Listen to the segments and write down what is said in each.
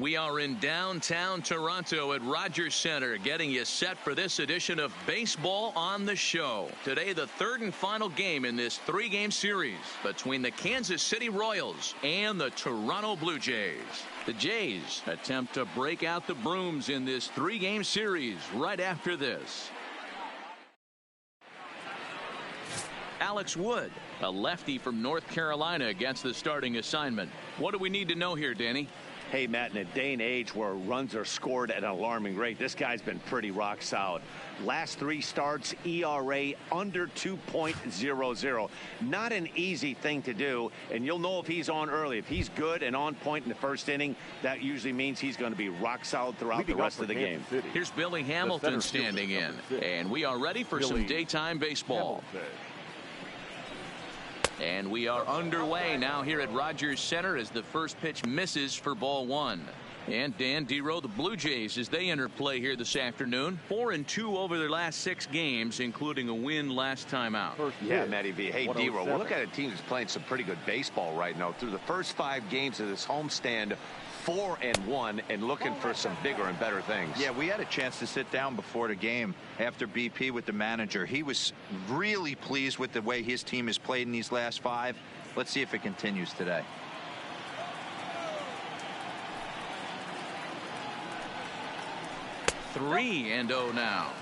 We are in downtown Toronto at Rogers Centre, getting you set for this edition of Baseball on the Show. Today, the third and final game in this three-game series between the Kansas City Royals and the Toronto Blue Jays. The Jays attempt to break out the brooms in this three-game series right after this. Alex Wood, a lefty from North Carolina, gets the starting assignment. What do we need to know here, Danny? Hey, Matt, in a day and age where runs are scored at an alarming rate, this guy's been pretty rock solid. Last three starts, ERA under 2.00. Not an easy thing to do, and you'll know if he's on early. If he's good and on point in the first inning, that usually means he's going to be rock solid throughout the rest of the game. Here's Billy Hamilton standing in, and we are ready for some daytime baseball. And we are underway now here at Rogers Centre as the first pitch misses for ball one. And Dan Dero, the Blue Jays, as they enter play here this afternoon, 4-2 over their last 6 games, including a win last time out. Yeah, Matty V. Hey, Dero, we'll look at a team that's playing some pretty good baseball right now. Through the first 5 games of this homestand, 4-1 and looking for some bigger and better things. Yeah, we had a chance to sit down before the game after BP with the manager. He was really pleased with the way his team has played in these last 5. Let's see if it continues today. Three and 0 now.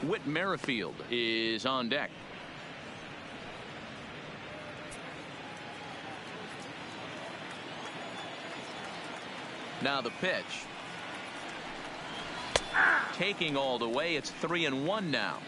Whit Merrifield is on deck. Now the pitch. Taking all the way. It's 3-1 now.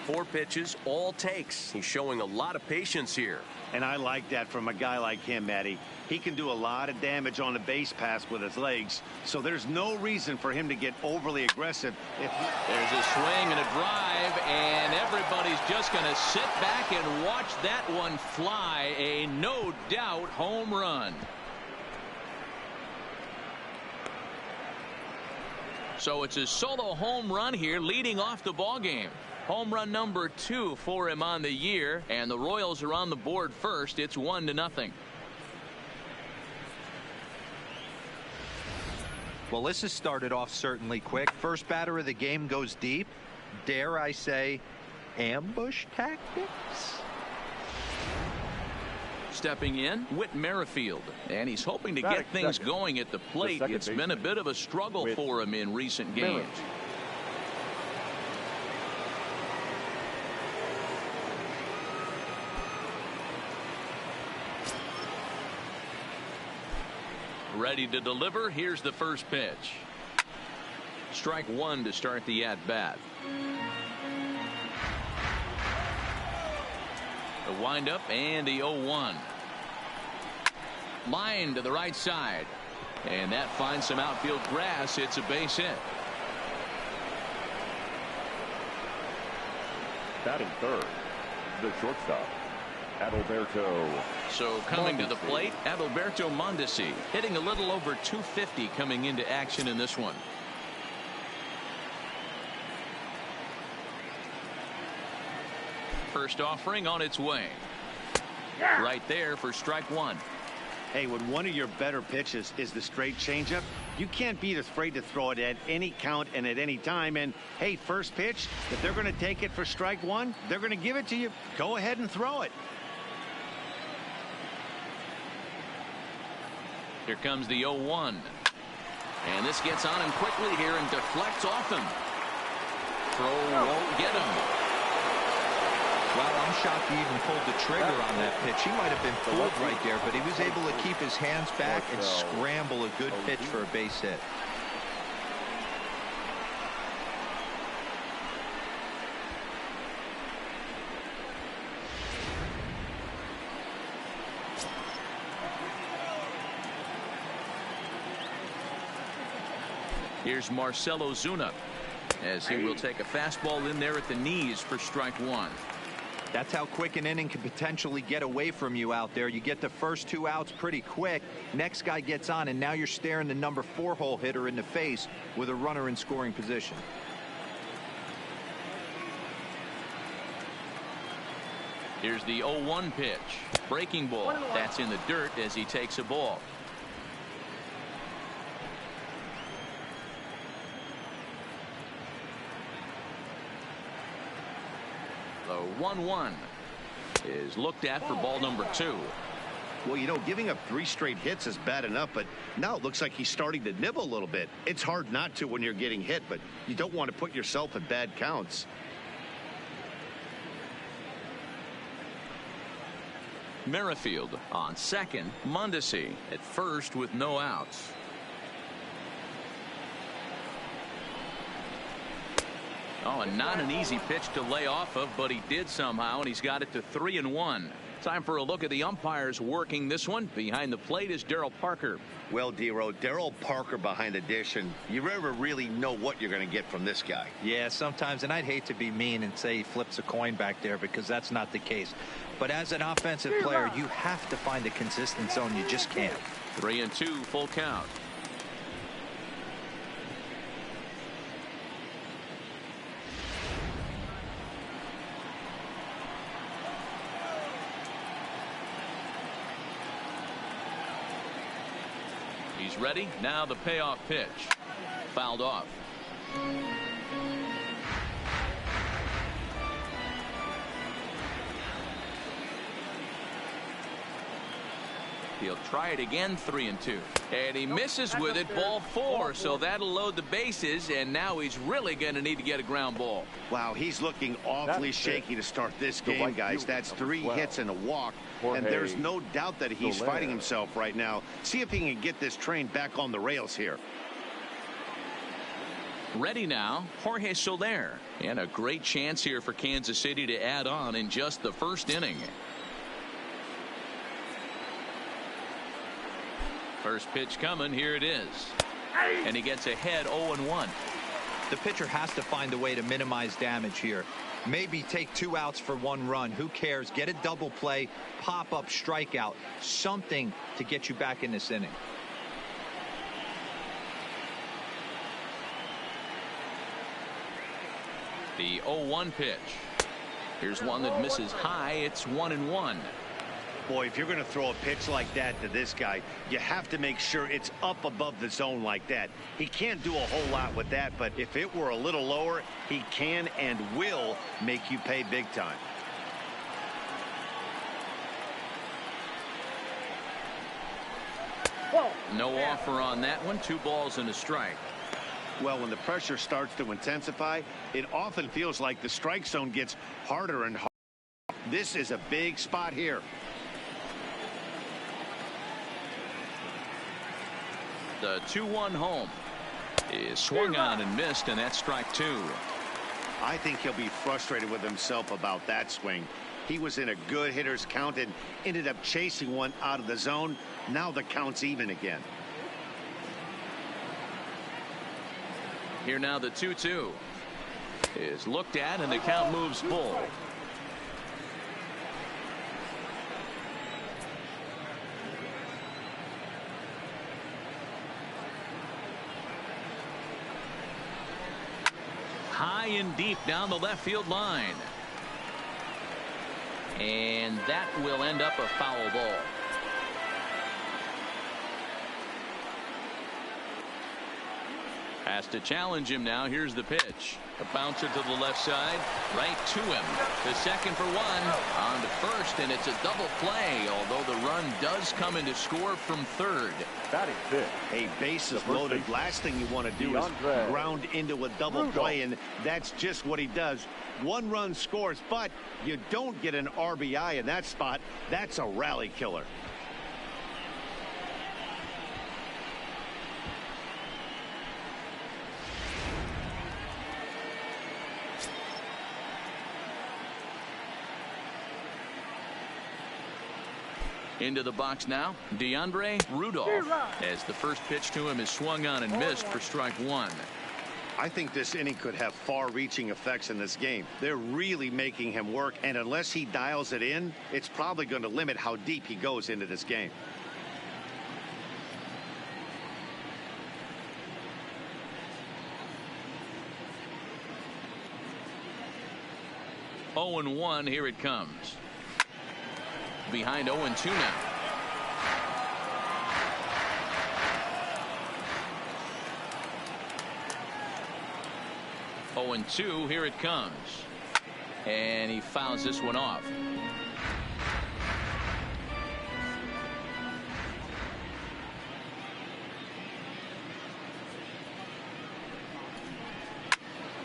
4 pitches, all takes. He's showing a lot of patience here. And I like that from a guy like him, Matty. He can do a lot of damage on the base pass with his legs, so there's no reason for him to get overly aggressive. There's a swing and a drive, and everybody's just going to sit back and watch that one fly. A no doubt home run. So it's a solo home run here, leading off the ball game. Home run number 2 for him on the year, and the Royals are on the board first. It's 1-0. Well, this has started off certainly quick. First batter of the game goes deep. Dare I say, ambush tactics? Stepping in, Whit Merrifield, and he's hoping to get things going at the plate. It's been a bit of a struggle for him in recent games. Ready to deliver. Here's the first pitch. Strike one to start the at-bat. The windup and the 0-1. Line to the right side. And that finds some outfield grass. It's a base hit. Batting third, the shortstop, Adalberto. So coming to the plate, Adalberto Mondesi, hitting a little over 250 coming into action in this one. First offering on its way. Right there for strike one. Hey, when one of your better pitches is the straight changeup, you can't be afraid to throw it at any count and at any time. And hey, first pitch, if they're going to take it for strike one, they're going to give it to you. Go ahead and throw it. Here comes the 0-1. And this gets on him quickly here and deflects off him. Throw won't get him. Well, I'm shocked he even pulled the trigger on that pitch. He might have been fooled right there, but he was able to keep his hands back and scramble a good pitch for a base hit. Here's Marcell Ozuna, as he will take a fastball in there at the knees for strike one. That's how quick an inning can potentially get away from you out there. You get the first 2 outs pretty quick. Next guy gets on, and now you're staring the number 4 hole hitter in the face with a runner in scoring position. Here's the 0-1 pitch. Breaking ball. That's in the dirt as he takes a ball. 1-1 is looked at for ball number 2. Well, you know, giving up 3 straight hits is bad enough, but now it looks like he's starting to nibble a little bit. It's hard not to when you're getting hit, but you don't want to put yourself in bad counts. Merrifield on second. Mondesi at first with no outs. Oh, and not an easy pitch to lay off of, but he did somehow, and he's got it to 3-1. Time for a look at the umpires working this one. Behind the plate is Darryl Parker. Well, D-Row, Darryl Parker behind the dish, and you never really know what you're going to get from this guy. Yeah, sometimes, and I'd hate to be mean and say he flips a coin back there because that's not the case. But as an offensive player, you have to find a consistent zone. You just can't. 3-2 full count. He's ready. Now the payoff pitch. Fouled off. He'll try it again. 3-2. And he misses with it. Ball 4. So that'll load the bases. And now he's really going to need to get a ground ball. Wow, he's looking awfully shaky to start this game, guys. That's 3 hits and a walk. And there's no doubt that he's fighting himself right now. See if he can get this train back on the rails here. Ready now, Jorge Soler. And a great chance here for Kansas City to add on in just the first inning. First pitch coming. Here it is. And he gets ahead 0-1. The pitcher has to find a way to minimize damage here. Maybe take 2 outs for 1 run. Who cares? Get a double play, pop up, strikeout, something to get you back in this inning. The 0-1 pitch. Here's one that misses high. It's 1-1. Boy, if you're going to throw a pitch like that to this guy, you have to make sure it's up above the zone like that. He can't do a whole lot with that, but if it were a little lower, he can and will make you pay big time. No offer on that one. 2 balls and a strike. Well, when the pressure starts to intensify, it often feels like the strike zone gets harder and harder. This is a big spot here. The 2-1 home is swung on and missed, and that's strike 2. I think he'll be frustrated with himself about that swing. He was in a good hitter's count and ended up chasing one out of the zone. Now the count's even again. Here now the 2-2 is looked at, and the count moves full. High and deep down the left field line. And that will end up a foul ball. Has to challenge him now. Here's the pitch. A bouncer to the left side. Right to him. The second for 1. On to first, and it's a double play, although the run does come in to score from third. Batting fifth. A base is loaded. Last thing you want to do is ground into a double play, and that's just what he does. 1 run scores, but you don't get an RBI in that spot. That's a rally killer. Into the box now, DeAndre Rudolph, as the first pitch to him is swung on and missed for strike 1. I think this inning could have far-reaching effects in this game. They're really making him work, and unless he dials it in, it's probably going to limit how deep he goes into this game. Oh and 1, here it comes. Behind 0-2 now. Oh and 2, here it comes. And he fouls this one off.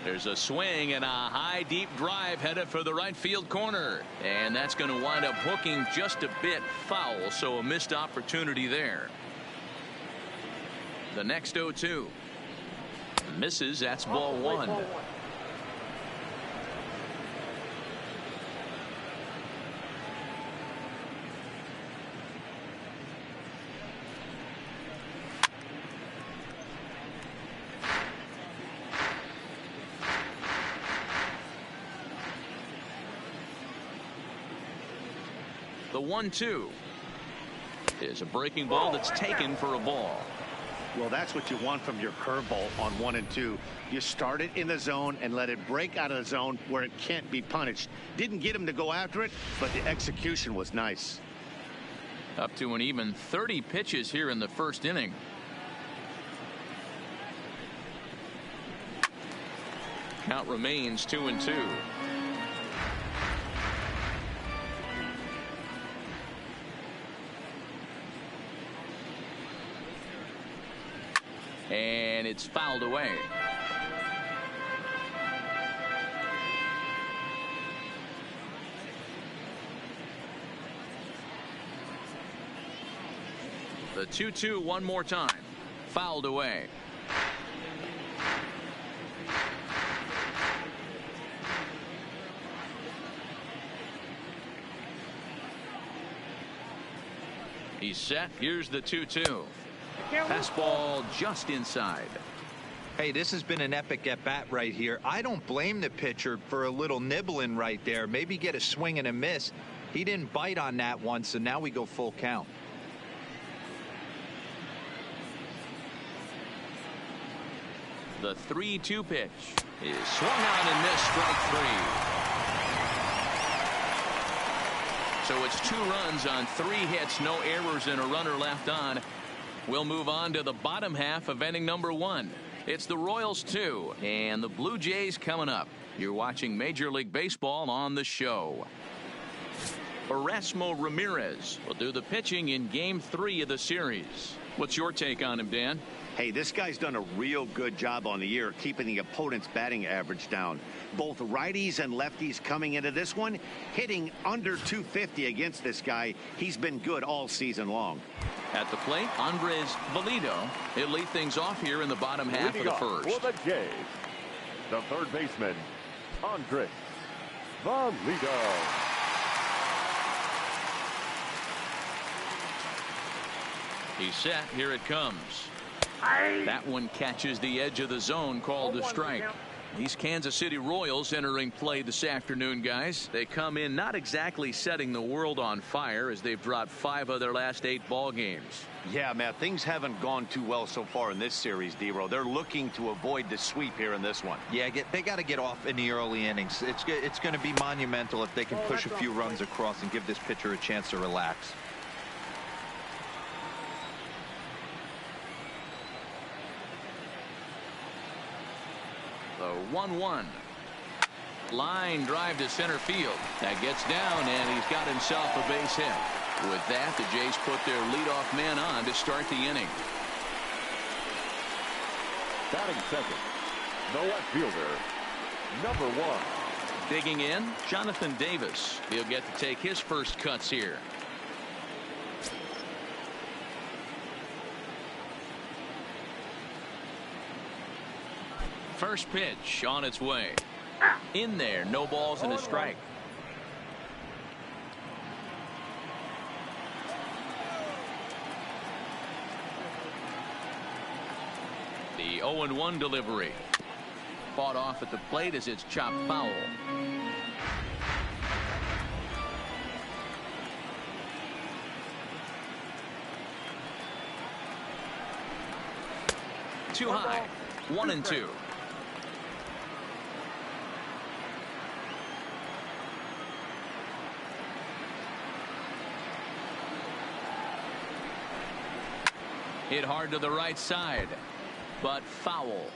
There's a swing and a high deep drive headed for the right field corner, and that's going to wind up hooking just a bit foul, so a missed opportunity there. The next 0-2 misses. That's ball one. The 1-2 is a breaking ball that's taken for a ball. Well, that's what you want from your curveball on 1 and 2. You start it in the zone and let it break out of the zone where it can't be punished. Didn't get him to go after it, but the execution was nice. Up to an even 30 pitches here in the first inning. Count remains 2-2. And it's fouled away. The 2-2 one more time. Fouled away. He's set. Here's the 2-2. Fastball just inside. Hey, this has been an epic at bat right here. I don't blame the pitcher for a little nibbling right there. Maybe get a swing and a miss. He didn't bite on that one, so now we go full count. The 3-2 pitch is swung on and missed, strike three. So it's 2 runs on 3 hits, no errors, and a runner left on. We'll move on to the bottom half of inning number 1. It's the Royals 2 and the Blue Jays coming up. You're watching Major League Baseball on the show. Erasmo Ramirez will do the pitching in game 3 of the series. What's your take on him, Dan? Hey, this guy's done a real good job on the year keeping the opponent's batting average down. Both righties and lefties coming into this one hitting under 250 against this guy. He's been good all season long. At the plate, Andres Valido. He'll lead things off here in the bottom half of the first. For the Jays, the third baseman, Andres Valido. He's set. Here it comes. That one catches the edge of the zone, called a strike. These Kansas City Royals entering play this afternoon, guys. They come in not exactly setting the world on fire as they've dropped 5 of their last 8 ball games. Yeah, Matt, things haven't gone too well so far in this series, D-Row. They're looking to avoid the sweep here in this one. Yeah, they got to get off in the early innings. It's going to be monumental if they can push a few runs across and give this pitcher a chance to relax. The 1-1. Line drive to center field. That gets down, and he's got himself a base hit. With that, the Jays put their leadoff man on to start the inning. Batting second, the left fielder, number 1. Digging in, Jonathan Davis. He'll get to take his first cuts here. First pitch on its way. In there, no balls and a strike. The 0-1 delivery. Fought off at the plate as it's chopped foul. Too high. 1-2. Hit hard to the right side, but foul.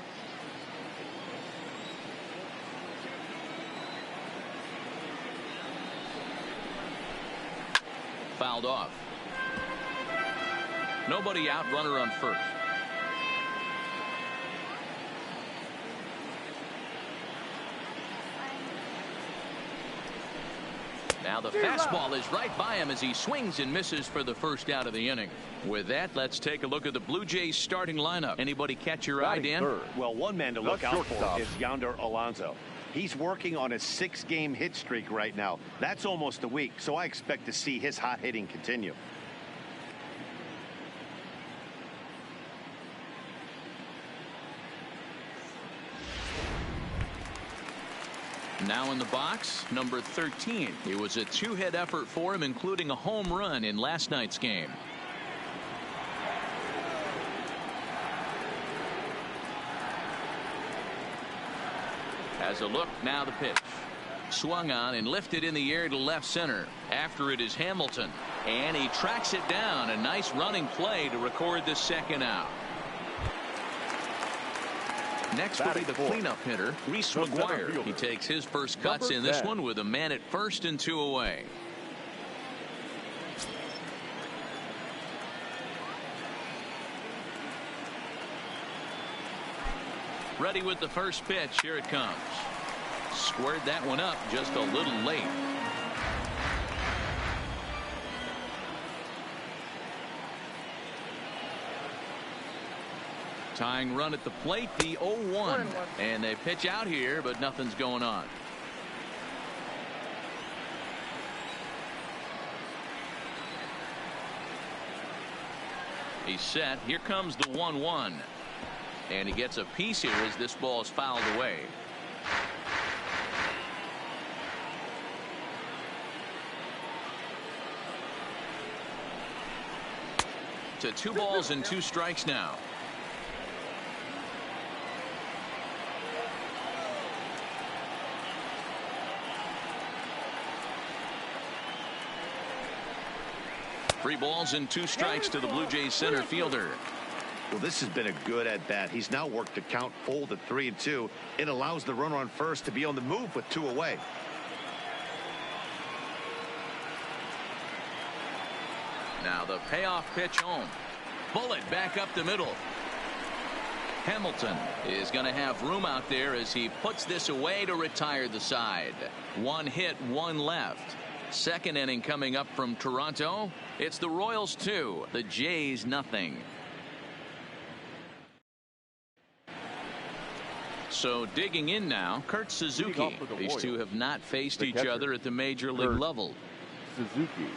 fouled off. Nobody out, runner on first. Now the fastball is right by him as he swings and misses for the first out of the inning. With that, let's take a look at the Blue Jays starting lineup. Anybody catch your eye, Dan? Well, one man to look out for is Yonder Alonso. He's working on a 6-game hit streak right now. That's almost a week, so I expect to see his hot hitting continue. Now in the box, number 13. It was a 2-hit effort for him, including a home run in last night's game. As a look, now the pitch. Swung on and lifted in the air to left center. After it is Hamilton. And he tracks it down. A nice running play to record the second out. Next will be the cleanup hitter, Reese McGuire. He takes his first cuts in this one with a man at first and 2 away. Ready with the first pitch. Here it comes. Squared that one up just a little late. Tying run at the plate, the 0-1. And they pitch out here, but nothing's going on. He's set. Here comes the 1-1. And he gets a piece here as this ball is fouled away. To 2 balls and 2 strikes now. Three balls and 2 strikes to the Blue Jays center fielder. Well, this has been a good at bat. He's now worked the count full to 3-2. It allows the runner on first to be on the move with 2 away. Now the payoff pitch home. Bullet back up the middle. Hamilton is going to have room out there as he puts this away to retire the side. 1 hit, 1 left. Second inning coming up from Toronto. It's the Royals 2, the Jays nothing. So digging in now, Kurt Suzuki. These two have not faced each other at the major league level. Suzuki.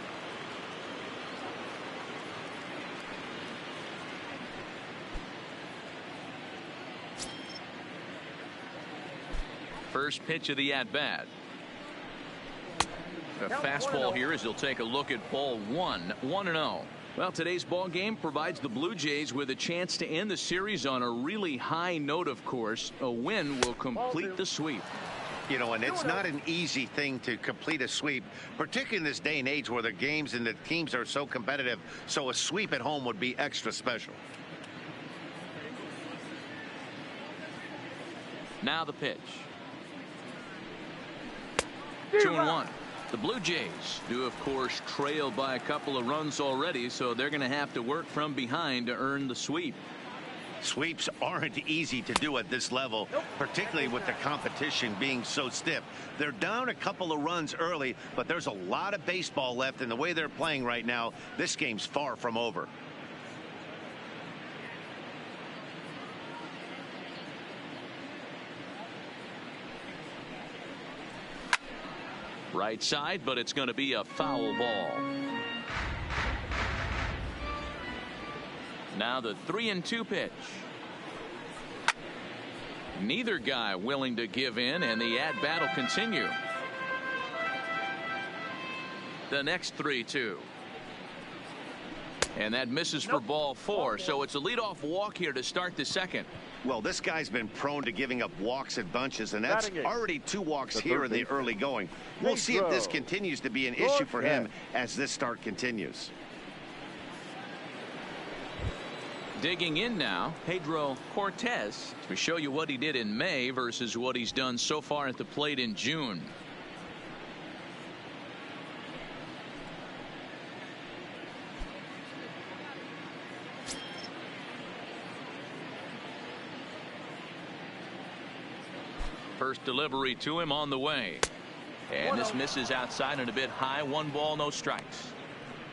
First pitch of the at-bat. A fastball here as he'll take a look at ball 1, 1-0. Well, today's ball game provides the Blue Jays with a chance to end the series on a really high note, of course. A win will complete the sweep. You know, and it's not an easy thing to complete a sweep, particularly in this day and age where the games and the teams are so competitive. So a sweep at home would be extra special. Now the pitch. 2-1. The Blue Jays do, of course, trail by a couple of runs already, so they're going to have to work from behind to earn the sweep. Sweeps aren't easy to do at this level, particularly with the competition being so stiff. They're down a couple of runs early, but there's a lot of baseball left, and the way they're playing right now, this game's far from over. Right side, but it's going to be a foul ball. Now the 3-2 pitch. Neither guy willing to give in, and the at-bat will continue. The next 3-2. And that misses for ball 4, so it's a leadoff walk here to start the second. Well, this guy's been prone to giving up walks at bunches, and that's already 2 walks here in the early going. We'll see if this continues to be an issue for him as this start continues. Digging in now, Pedro Cortez to show you what he did in May versus what he's done so far at the plate in June. First delivery to him on the way. And this misses outside and a bit high. 1 ball, no strikes.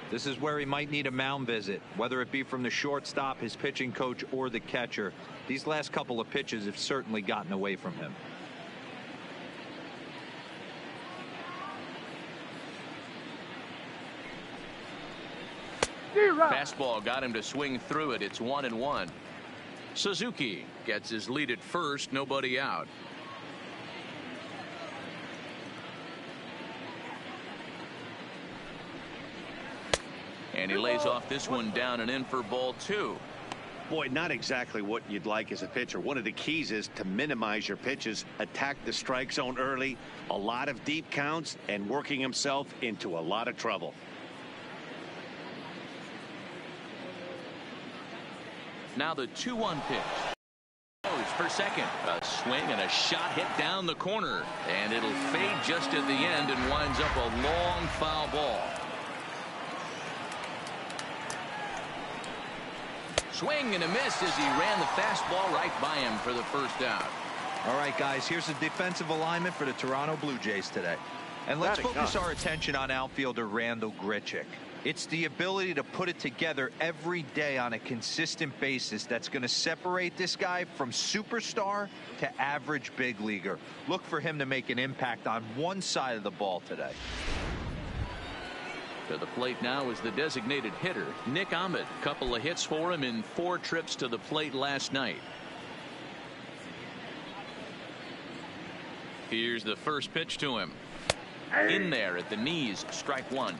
This is where he might need a mound visit, whether it be from the shortstop, his pitching coach, or the catcher. These last couple of pitches have certainly gotten away from him. Fastball got him to swing through it. It's 1-1. Suzuki gets his lead at first. Nobody out. And he lays off this one down and in for ball 2. Boy, not exactly what you'd like as a pitcher. One of the keys is to minimize your pitches, attack the strike zone early, a lot of deep counts, and working himself into a lot of trouble. Now the 2-1 pitch. For second. A swing and a shot hit down the corner. And it'll fade just at the end and winds up a long foul ball. Swing and a miss as he ran the fastball right by him for the first out. All right, guys, here's the defensive alignment for the Toronto Blue Jays today. And let's focus our attention on outfielder Randal Grichuk. It's the ability to put it together every day on a consistent basis that's going to separate this guy from superstar to average big leaguer. Look for him to make an impact on one side of the ball today. To the plate now is the designated hitter, Nick Ahmed. Couple of hits for him in 4 trips to the plate last night. Here's the first pitch to him. In there at the knees, strike 1.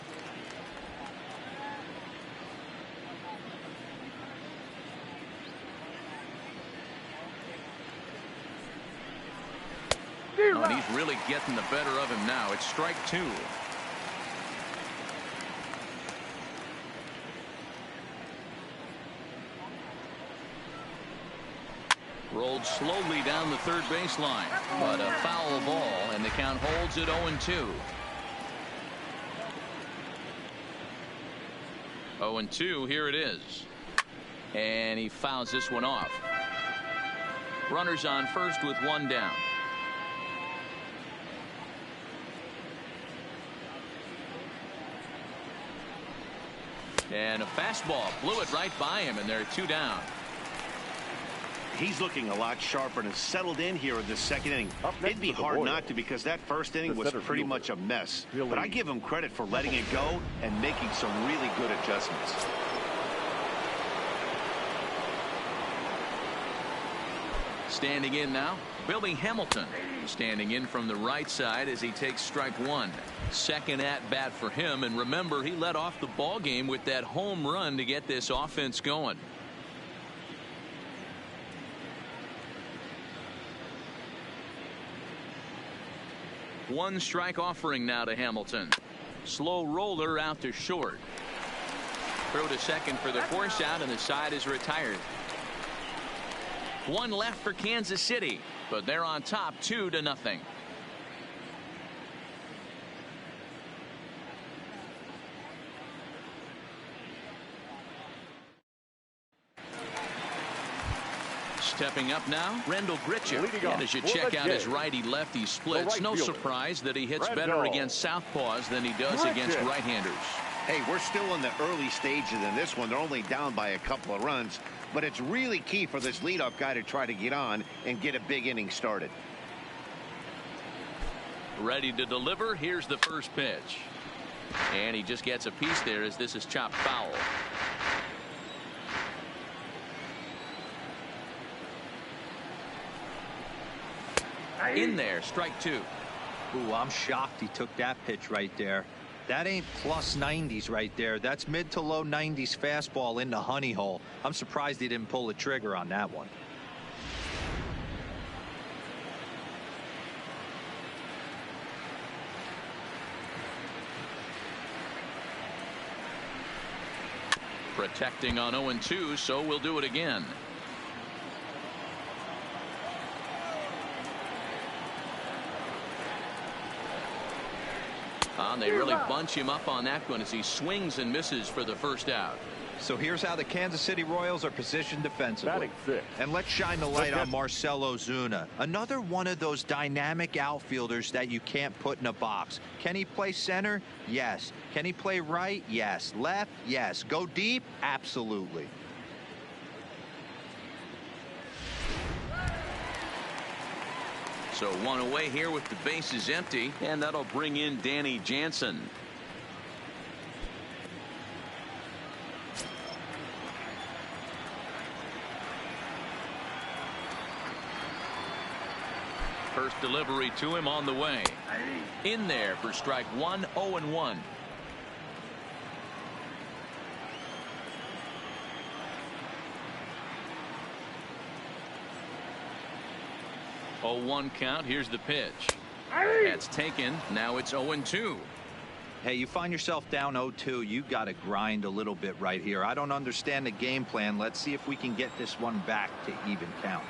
Oh, and he's really getting the better of him now. It's strike 2. Rolled slowly down the third baseline, but a foul ball, and the count holds at 0-2. 0-2, here it is. And he fouls this one off. Runners on first with 1 down. And a fastball blew it right by him, and there are 2 down. He's looking a lot sharper and has settled in here in the second inning. It'd be hard not to, because that first inning was pretty much a mess. But I give him credit for letting it go and making some really good adjustments. Standing in now, Billy Hamilton. Standing in from the right side as he takes strike 1. Second at bat for him, and remember, he led off the ball game with that home run to get this offense going. One strike offering now to Hamilton. Slow roller out to short. Throw to second for the force out, and the side is retired. 1 left for Kansas City, but they're on top 2-0. Stepping up now, Randal Grichuk. And as you check out his righty-lefty splits, no surprise that he hits better against southpaws than he does against right-handers. Hey, we're still in the early stages in this one. They're only down by a couple of runs, but it's really key for this leadoff guy to try to get on and get a big inning started. Ready to deliver. Here's the first pitch. And he just gets a piece there as this is chopped foul. In there, strike 2. Ooh, I'm shocked he took that pitch right there. That ain't plus 90s right there. That's mid to low 90s fastball in the honey hole. I'm surprised he didn't pull the trigger on that one. Protecting on 0-2, so we'll do it again. And they really bunch him up on that one as he swings and misses for the first out. So here's how the Kansas City Royals are positioned defensively. Batting six. And let's shine the light on Marcell Ozuna. Another one of those dynamic outfielders that you can't put in a box. Can he play center? Yes. Can he play right? Yes. Left? Yes. Go deep? Absolutely. So one away here with the bases empty, and that'll bring in Danny Jansen. First delivery to him on the way. In there for strike one, 0-1. Oh, 1 count. Here's the pitch. That's taken. Now it's 0-2. Hey, you find yourself down 0-2. You got to grind a little bit right here. I don't understand the game plan. Let's see if we can get this one back to even count.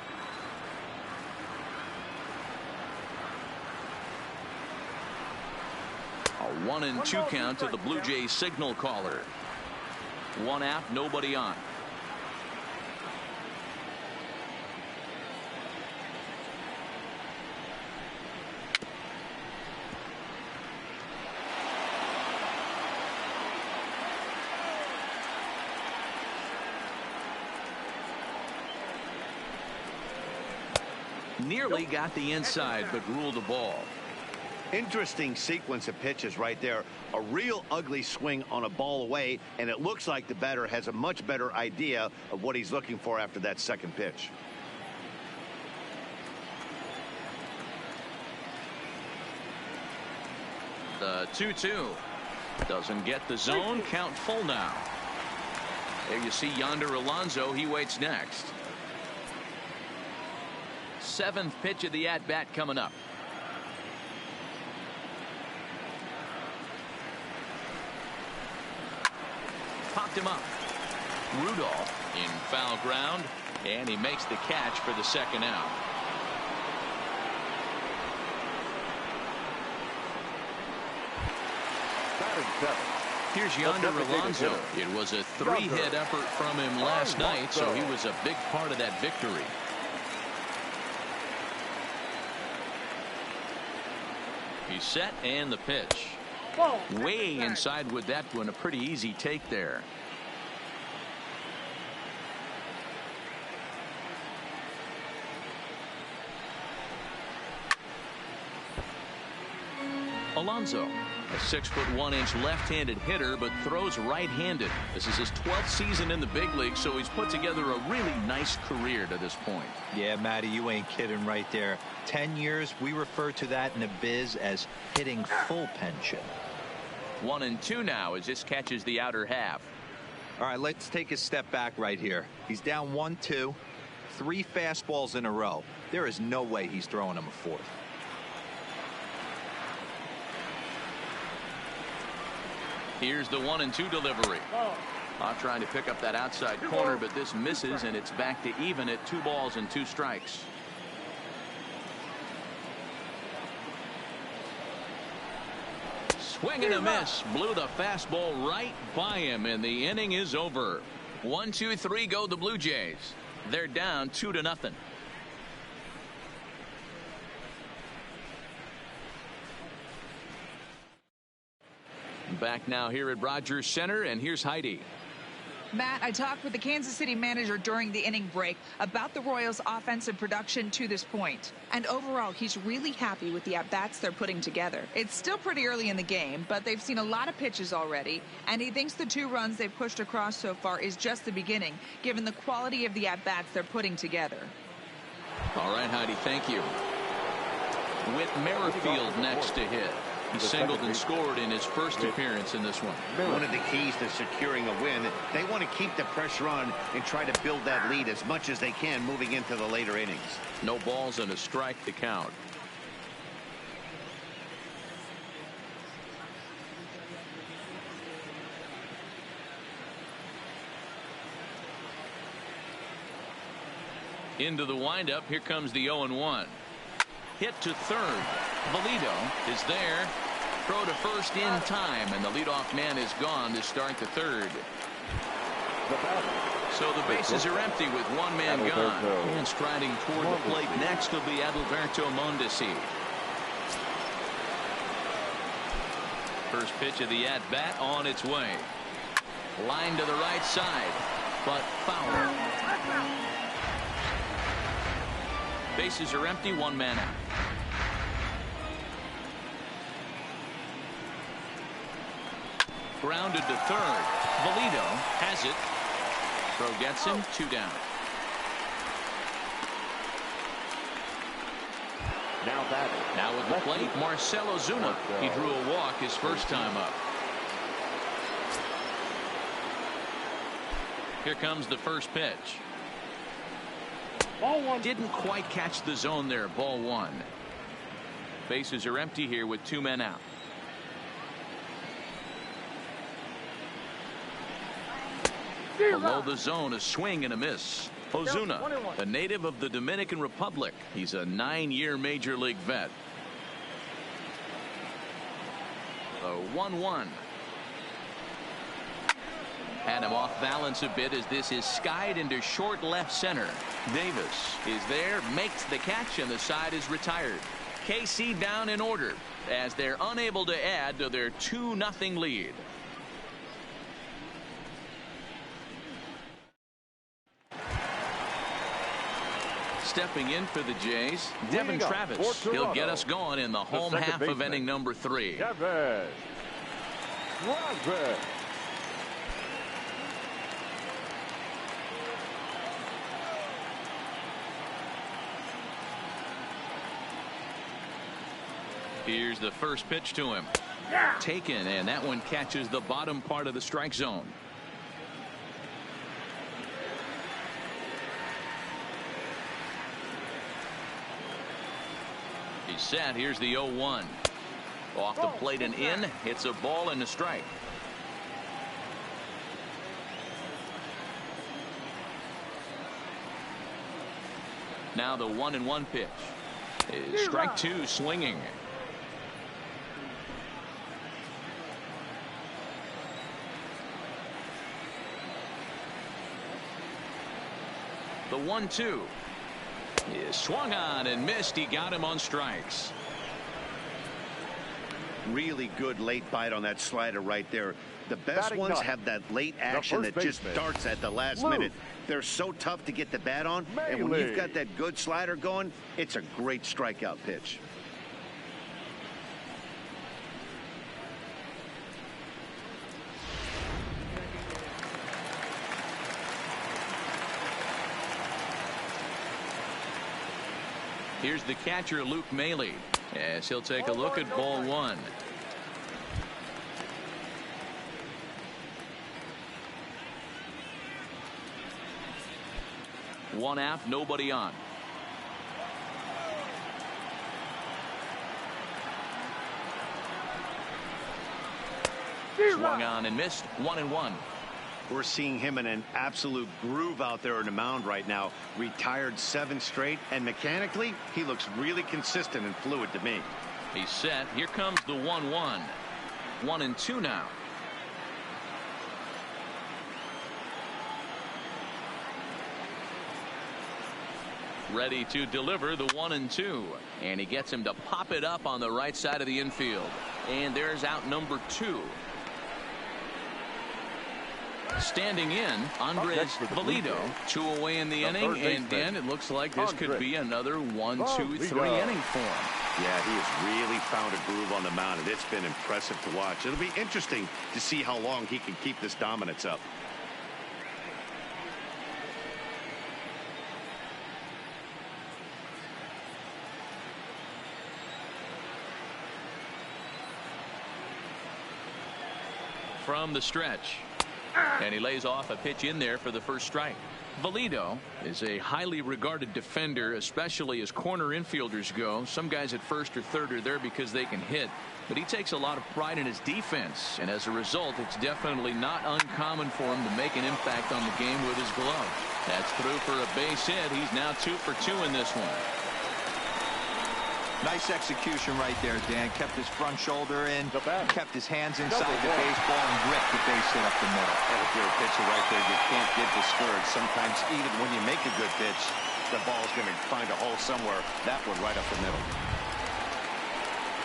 A 1-2 count to the Blue Jays signal caller. One out, nobody on. Nearly got the inside, but ruled the ball. Interesting sequence of pitches right there. A real ugly swing on a ball away, and it looks like the batter has a much better idea of what he's looking for after that second pitch. The 2-2 doesn't get the zone. Count full now. There you see Yonder Alonso. He waits next. 7th pitch of the at-bat coming up. Popped him up. Rudolph in foul ground, and he makes the catch for the second out. Here's Yonder Alonso. It was a 3-hit effort from him last night, so he was a big part of that victory. He's set, and the pitch. Way inside with that one. A pretty easy take there. Alonso, a 6'1" left-handed hitter, but throws right-handed. This is his 12th season in the big league, so he's put together a really nice career to this point. Yeah, Matty, you ain't kidding right there. 10 years, we refer to that in the biz as hitting full pension. 1-2 now as this catches the outer half. All right, let's take a step back right here. He's down 1-2, 3 fastballs in a row. There is no way he's throwing him a fourth. Here's the 1-2 delivery. Not trying to pick up that outside corner, but this misses, and it's back to even at 2 balls and 2 strikes. Swing and a miss. Blew the fastball right by him, and the inning is over. 1-2-3 go the Blue Jays. They're down 2-0. Back now here at Rogers Center, and here's Heidi. Matt, I talked with the Kansas City manager during the inning break about the Royals' offensive production to this point. And overall, he's really happy with the at-bats they're putting together. It's still pretty early in the game, but they've seen a lot of pitches already, and he thinks the 2 runs they've pushed across so far is just the beginning, given the quality of the at-bats they're putting together. All right, Heidi, thank you. With Merrifield next to hit. He singled and scored in his first appearance in this one. One of the keys to securing a win, they want to keep the pressure on and try to build that lead as much as they can moving into the later innings. No balls and a strike to count. Into the windup. Here comes the 0-1. Hit to third. Valito is there. throw to first in time, and the leadoff man is gone to start the third. So the bases are empty with one man gone. And striding toward the plate next will be Adalberto Mondesi. First pitch of the at-bat on its way. Line to the right side, but foul. Bases are empty, one man out. Grounded to third. Valito has it. Throw gets him, 2 down. Now with the plate, Marcell Ozuna. He drew a walk his first time up. Here comes the first pitch. Ball one. Didn't quite catch the zone there. Ball 1. Bases are empty here with 2 men out. Below the zone, a swing and a miss. Ozuna, a native of the Dominican Republic. He's a 9-year major league vet. The 1-1. Had him off balance a bit as this is skied into short left center. Davis is there, makes the catch, and the side is retired. KC down in order as they're unable to add to their 2-0 lead. Stepping in for the Jays, Devin Travis. He'll get us going in the home half of inning number 3. Devin Travis. Here's the first pitch to him. Taken, and that one catches the bottom part of the strike zone. He's set. Here's the 0-1. Off the plate and in. It's a ball and a strike. Now the 1-1 pitch. Is strike 2 swinging. The 1-2 is swung on and missed. He got him on strikes. Really good late bite on that slider right there. The best ones have that late action that just darts at the last minute. They're so tough to get the bat on, and when you've got that good slider going, it's a great strikeout pitch. Here's the catcher, Luke Maile, as he'll take a look at ball 1. One out, nobody on. Swung on and missed. 1-1. We're seeing him in an absolute groove out there on the mound right now. Retired 7 straight, and mechanically, he looks really consistent and fluid to me. He's set. Here comes the 1-1. 1-2 now. Ready to deliver the 1-2, and he gets him to pop it up on the right side of the infield, and there's out number 2. Standing in, Andres Valito. 2 away in the inning, and then it looks like this could be another 1-2-3 inning for him. Yeah, he has really found a groove on the mound, and it's been impressive to watch. It'll be interesting to see how long he can keep this dominance up. From the stretch. And he lays off a pitch in there for the first strike. Valito is a highly regarded defender, especially as corner infielders go. Some guys at first or third are there because they can hit, but he takes a lot of pride in his defense, and as a result, it's definitely not uncommon for him to make an impact on the game with his glove. That's through for a base hit. He's now 2 for 2 in this one. Nice execution right there, Dan. Kept his front shoulder in, kept his hands inside the baseball, and ripped the base hit up the middle. And if you're a pitcher right there, you can't get discouraged. Sometimes even when you make a good pitch, the ball's going to find a hole somewhere. That one right up the middle.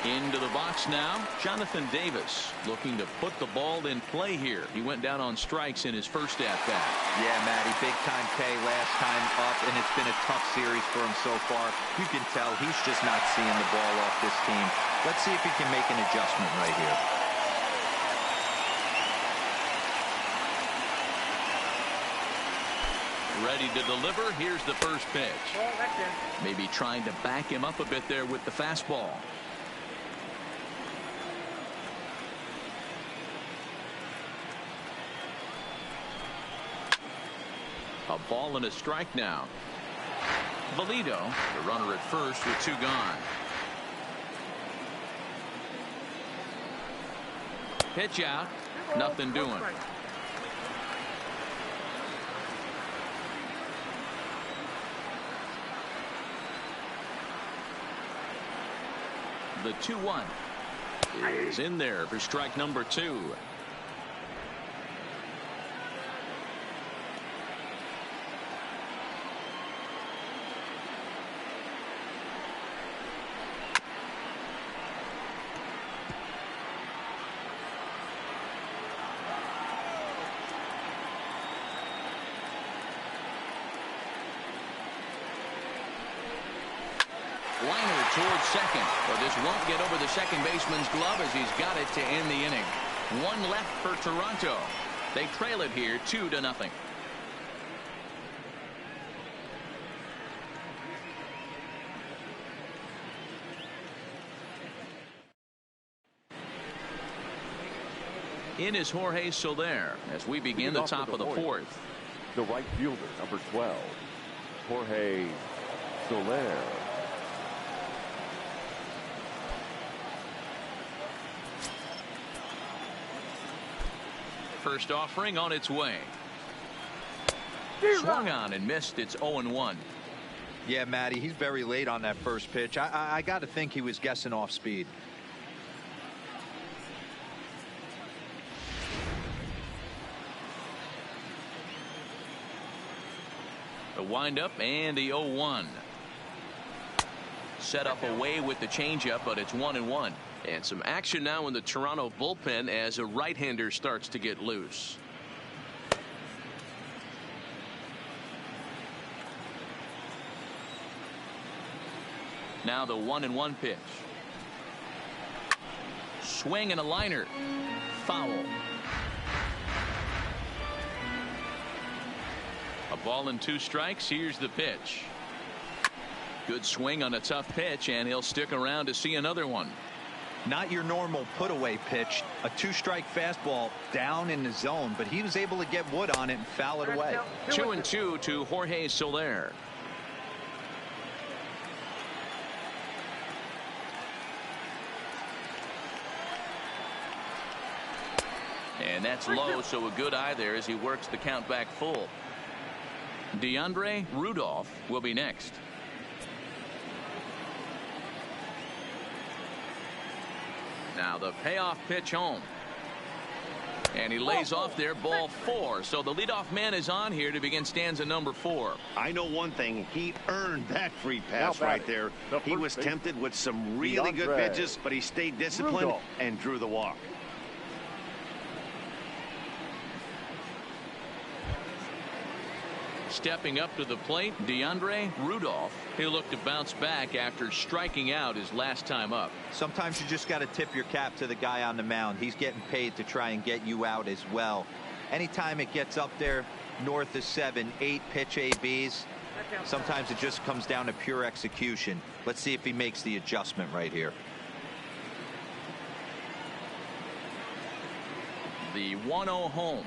Into the box now, Jonathan Davis looking to put the ball in play here. He went down on strikes in his first at-bat. Yeah, Matty, big-time K last time up, and it's been a tough series for him so far. You can tell he's just not seeing the ball off this team. Let's see if he can make an adjustment right here. Ready to deliver. Here's the first pitch. Maybe trying to back him up a bit there with the fastball. A ball and a strike now. Valito, the runner at first with 2 gone. Pitch out. Nothing doing. The 2-1 is in there for strike number 2. Liner towards second, but this won't get over the second baseman's glove as he's got it to end the inning. 1 left for Toronto. They trail it here 2-0. In is Jorge Soler as we begin the top of the 4th. The right fielder, number 12, Jorge Soler. First offering on its way. Swung on and missed. It's 0-1. Yeah, Matty, he's very late on that first pitch. I got to think he was guessing off speed. The windup and the 0-1. Set up away with the changeup, but it's 1-1. And some action now in the Toronto bullpen as a right-hander starts to get loose. Now the 1-1 pitch. Swing and a liner. Foul. A ball and 2 strikes. Here's the pitch. Good swing on a tough pitch, and he'll stick around to see another one. Not your normal put-away pitch. A 2-strike fastball down in the zone, but he was able to get wood on it and foul it away. 2-2 to Jorge Soler. And that's low, so a good eye there as he works the count back full. DeAndre Rudolph will be next. Now the payoff pitch home. And he lays off there, ball 4. So the leadoff man is on here to begin stanza number 4. I know one thing. He earned that free pass right there. He was tempted with some really good pitches, but he stayed disciplined and drew the walk. Stepping up to the plate, DeAndre Rudolph. He'll look to bounce back after striking out his last time up. Sometimes you just got to tip your cap to the guy on the mound. He's getting paid to try and get you out as well. Anytime it gets up there north of 7, 8 pitch ABs, sometimes it just comes down to pure execution. Let's see if he makes the adjustment right here. The 1-0 home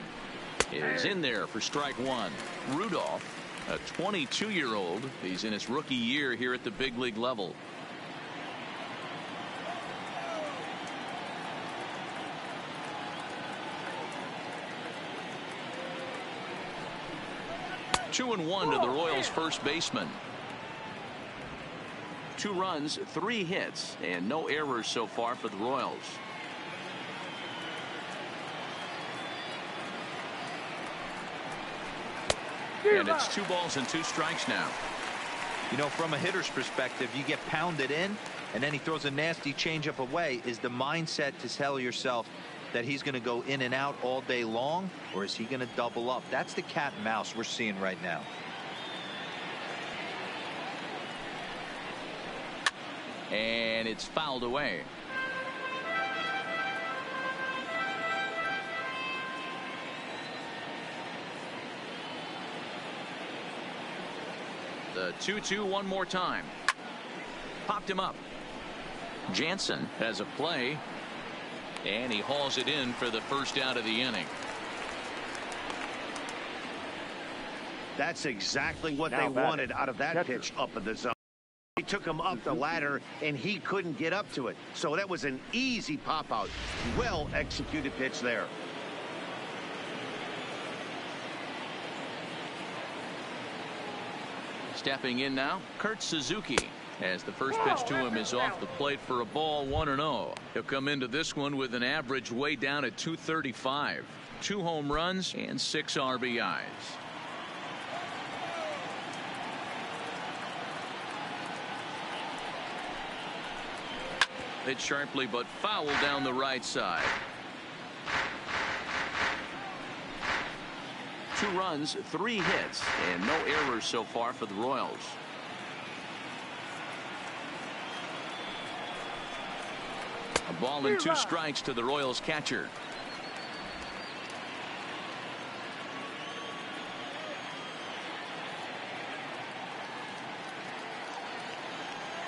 is in there for strike 1. Rudolph, a 22-year-old. He's in his rookie year here at the big league level. Two and 1 to the Royals' first baseman. 2 runs, 3 hits, and no errors so far for the Royals. And it's 2 balls and 2 strikes now. You know, from a hitter's perspective, you get pounded in, and then he throws a nasty changeup away. Is the mindset to tell yourself that he's going to go in and out all day long, or is he going to double up? That's the cat and mouse we're seeing right now. And it's fouled away. The 2-2 one more time. Popped him up. Jansen has a play, and he hauls it in for the first out of the inning. That's exactly what they wanted out of that pitch up in the zone. He took him up the ladder, and he couldn't get up to it. So that was an easy pop out. Well executed pitch there. Stepping in now, Kurt Suzuki, as the first pitch to him is off the plate for a ball, 1-0. He'll come into this one with an average way down at 235. 2 home runs and 6 RBIs. Hit sharply but foul down the right side. 2 runs, 3 hits, and no errors so far for the Royals. A ball and 2 strikes to the Royals catcher.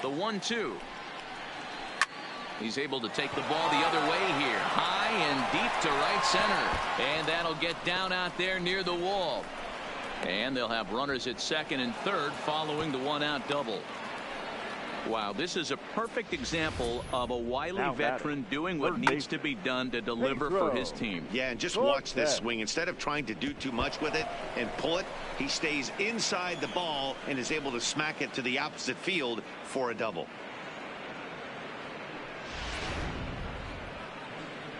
The 1-2. He's able to take the ball the other way here. High and deep to right center. And that'll get down out there near the wall. And they'll have runners at second and third following the 1-out double. Wow, this is a perfect example of a wily veteran doing what needs to be done to deliver for his team. Yeah, and just watch this swing. Instead of trying to do too much with it and pull it, he stays inside the ball and is able to smack it to the opposite field for a double.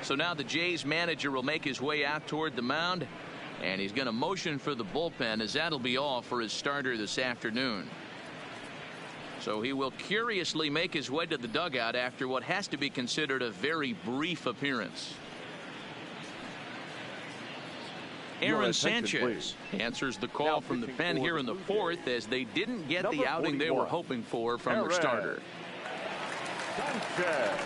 So now the Jays manager will make his way out toward the mound, and he's going to motion for the bullpen, as that'll be all for his starter this afternoon. So he will curiously make his way to the dugout after what has to be considered a very brief appearance. Aaron Sanchez answers the call from the pen here in the 4th, as they didn't get the outing they were hoping for from their starter. Sanchez.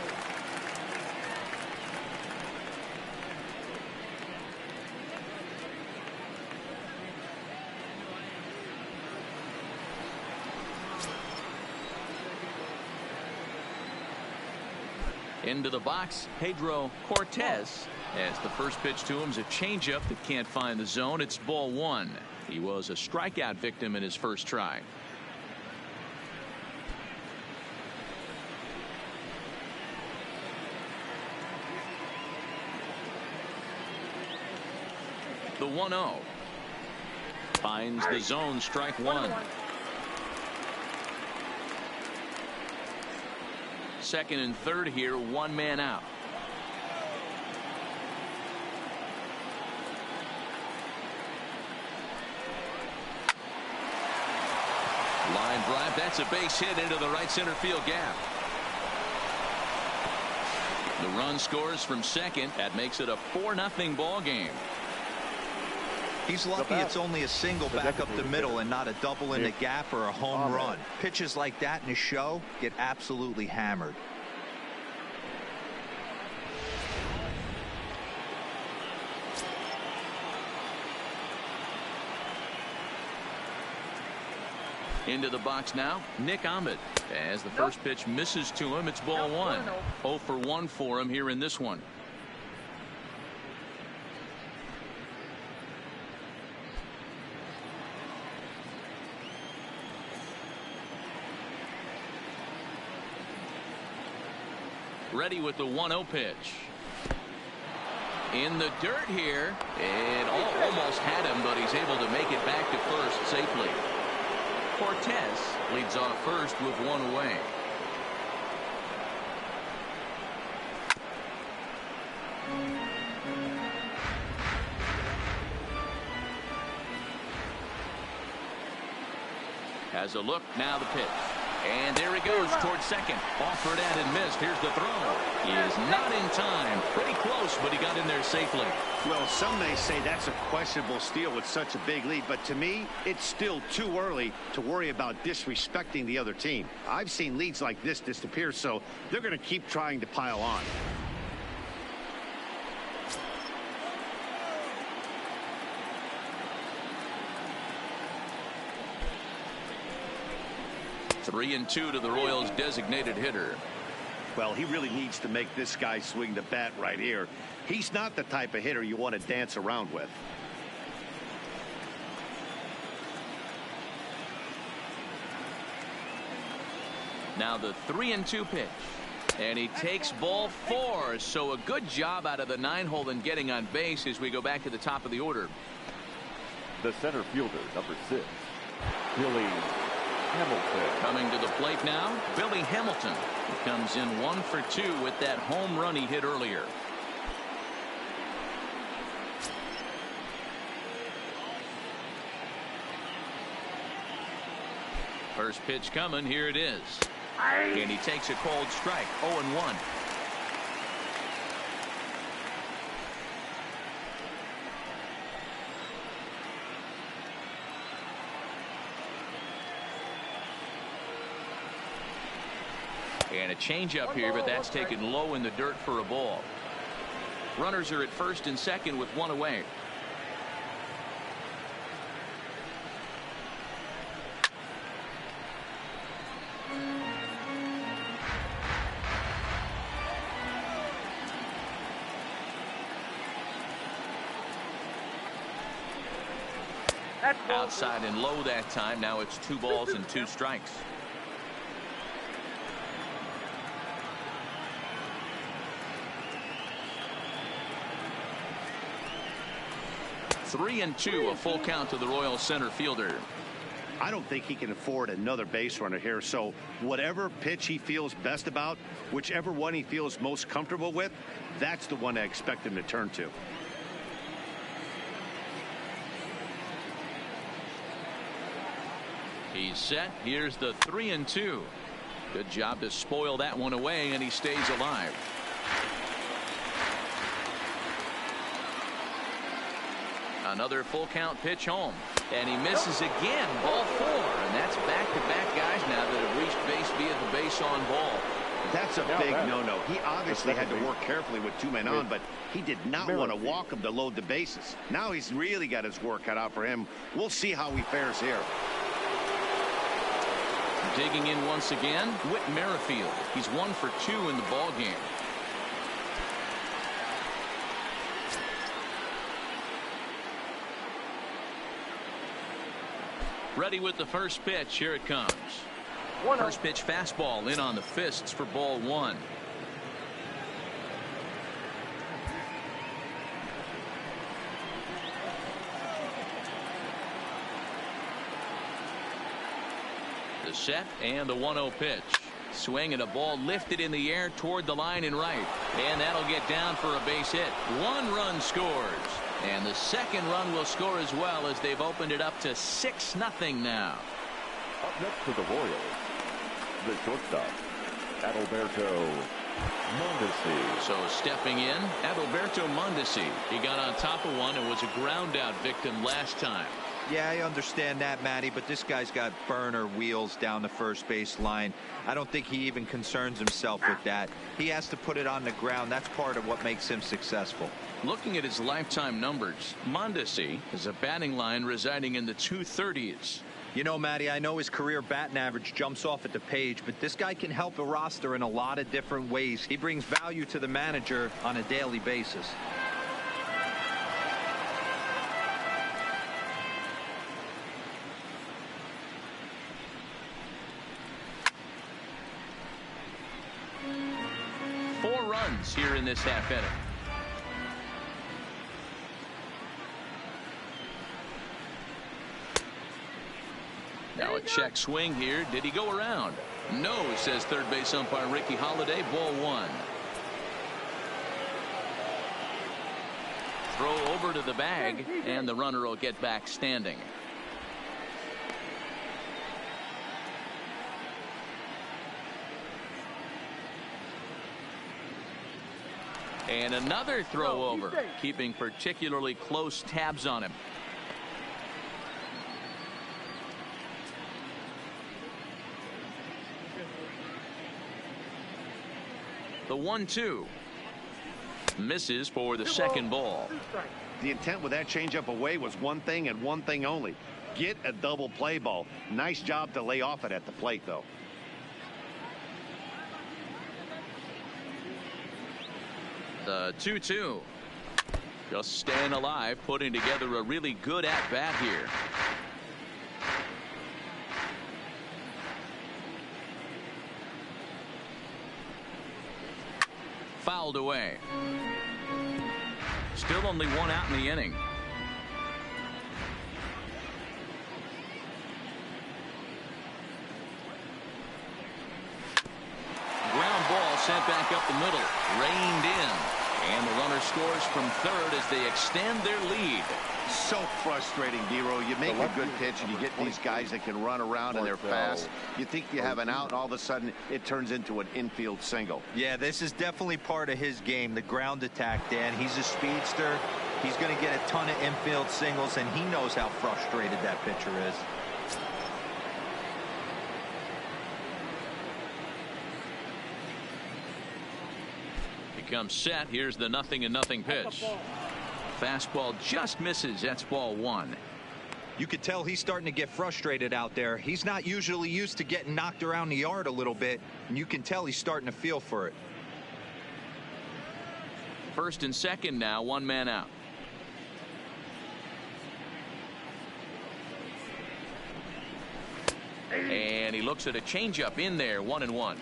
Into the box, Pedro Cortez, as the first pitch to him is a changeup that can't find the zone. It's ball 1. He was a strikeout victim in his first try. The 1-0 finds the zone, strike 1. Second and third here, 1 man out. Line drive, that's a base hit into the right center field gap. The run scores from second. That makes it a 4-0 ball game. He's lucky it's only a single back up the middle and not a double in the gap or a home run. Pitches like that in a show get absolutely hammered. Into the box now, Nick Ahmed. As the first pitch misses to him, it's ball 1. 0 for 1 for him here in this one. Ready with the 1-0 pitch. In the dirt here. It almost had him, but he's able to make it back to first safely. Cortez leads off first with one away. Has a look, now the pitch. And there he goes towards second. Offered and missed. Here's the throw. He is not in time. Pretty close, but he got in there safely. Well, some may say that's a questionable steal with such a big lead, but to me, it's still too early to worry about disrespecting the other team. I've seen leads like this disappear, so they're going to keep trying to pile on. 3-2 to the Royals' designated hitter. Well, he really needs to make this guy swing the bat right here. He's not the type of hitter you want to dance around with. Now the 3-2 pitch. And he takes ball 4. So a good job out of the 9-hole in getting on base as we go back to the top of the order. The center fielder, number 6, Billy Hamilton. Coming to the plate now, Billy Hamilton. He comes in 1 for 2 with that home run he hit earlier. First pitch coming, here it is. And he takes a cold strike, 0-1. And a changeup here, but that's taken low in the dirt for a ball. Runners are at first and second with one away. Outside and low that time. Now it's 2 balls and 2 strikes. Three and 2, a full count to the Royals center fielder. I don't think he can afford another base runner here, so whatever pitch he feels best about, whichever one he feels most comfortable with, that's the one I expect him to turn to. He's set. Here's the 3-2. Good job to spoil that one away, and he stays alive. Another full count pitch home, and he misses again. Ball 4, and that's back-to-back guys now that have reached base via the base on ball. That's a big no-no. He obviously had to work carefully with 2 men on, but he did not want to walk him to load the bases. Now he's really got his work cut out for him. We'll see how he fares here. Digging in once again, Whit Merrifield. He's 1 for 2 in the ball game. Ready with the first pitch. Here it comes. First pitch fastball in on the fists for ball 1. The set and the 1-0 pitch. Swing and a ball lifted in the air toward the line and right. And that'll get down for a base hit. 1 run scores. And the second run will score as well as they've opened it up to 6-0 now. Up next for the Royals, the shortstop, Adalberto Mondesi. So stepping in, Adalberto Mondesi. He got on top of one and was a ground out victim last time. Yeah, I understand that, Matty, but this guy's got burner wheels down the first base line. I don't think he even concerns himself with that. He has to put it on the ground. That's part of what makes him successful. Looking at his lifetime numbers, Mondesi is a batting line residing in the 230s. You know, Matty, I know his career batting average jumps off at the page, but this guy can help a roster in a lot of different ways. He brings value to the manager on a daily basis. Here in this half inning. Now a check swing here. Did he go around? No, says third base umpire Ricky Holiday. Ball one. Throw over to the bag, and the runner will get back standing. And another throw over, keeping particularly close tabs on him. The 1-2 misses for the second ball. The intent with that changeup away was one thing and one thing only: get a double play ball. Nice job to lay off it at the plate, though. The 2-2. Just staying alive, putting together a really good at-bat here. Fouled away. Still only one out in the inning. Ground ball sent back up the middle. Reined in. And the runner scores from third as they extend their lead. So frustrating, D-Row. You make a good pitch and you get these guys that can run around and they're fast. You think you have an out, and all of a sudden it turns into an infield single. Yeah, this is definitely part of his game, the ground attack, Dan. He's a speedster. He's going to get a ton of infield singles, and he knows how frustrated that pitcher is. Comes set. Here's the 0-0 pitch. Fastball just misses. That's ball one. You could tell he's starting to get frustrated out there. He's not usually used to getting knocked around the yard a little bit, and you can tell he's starting to feel for it. First and second now, one man out. And he looks at a changeup in there, 1-1.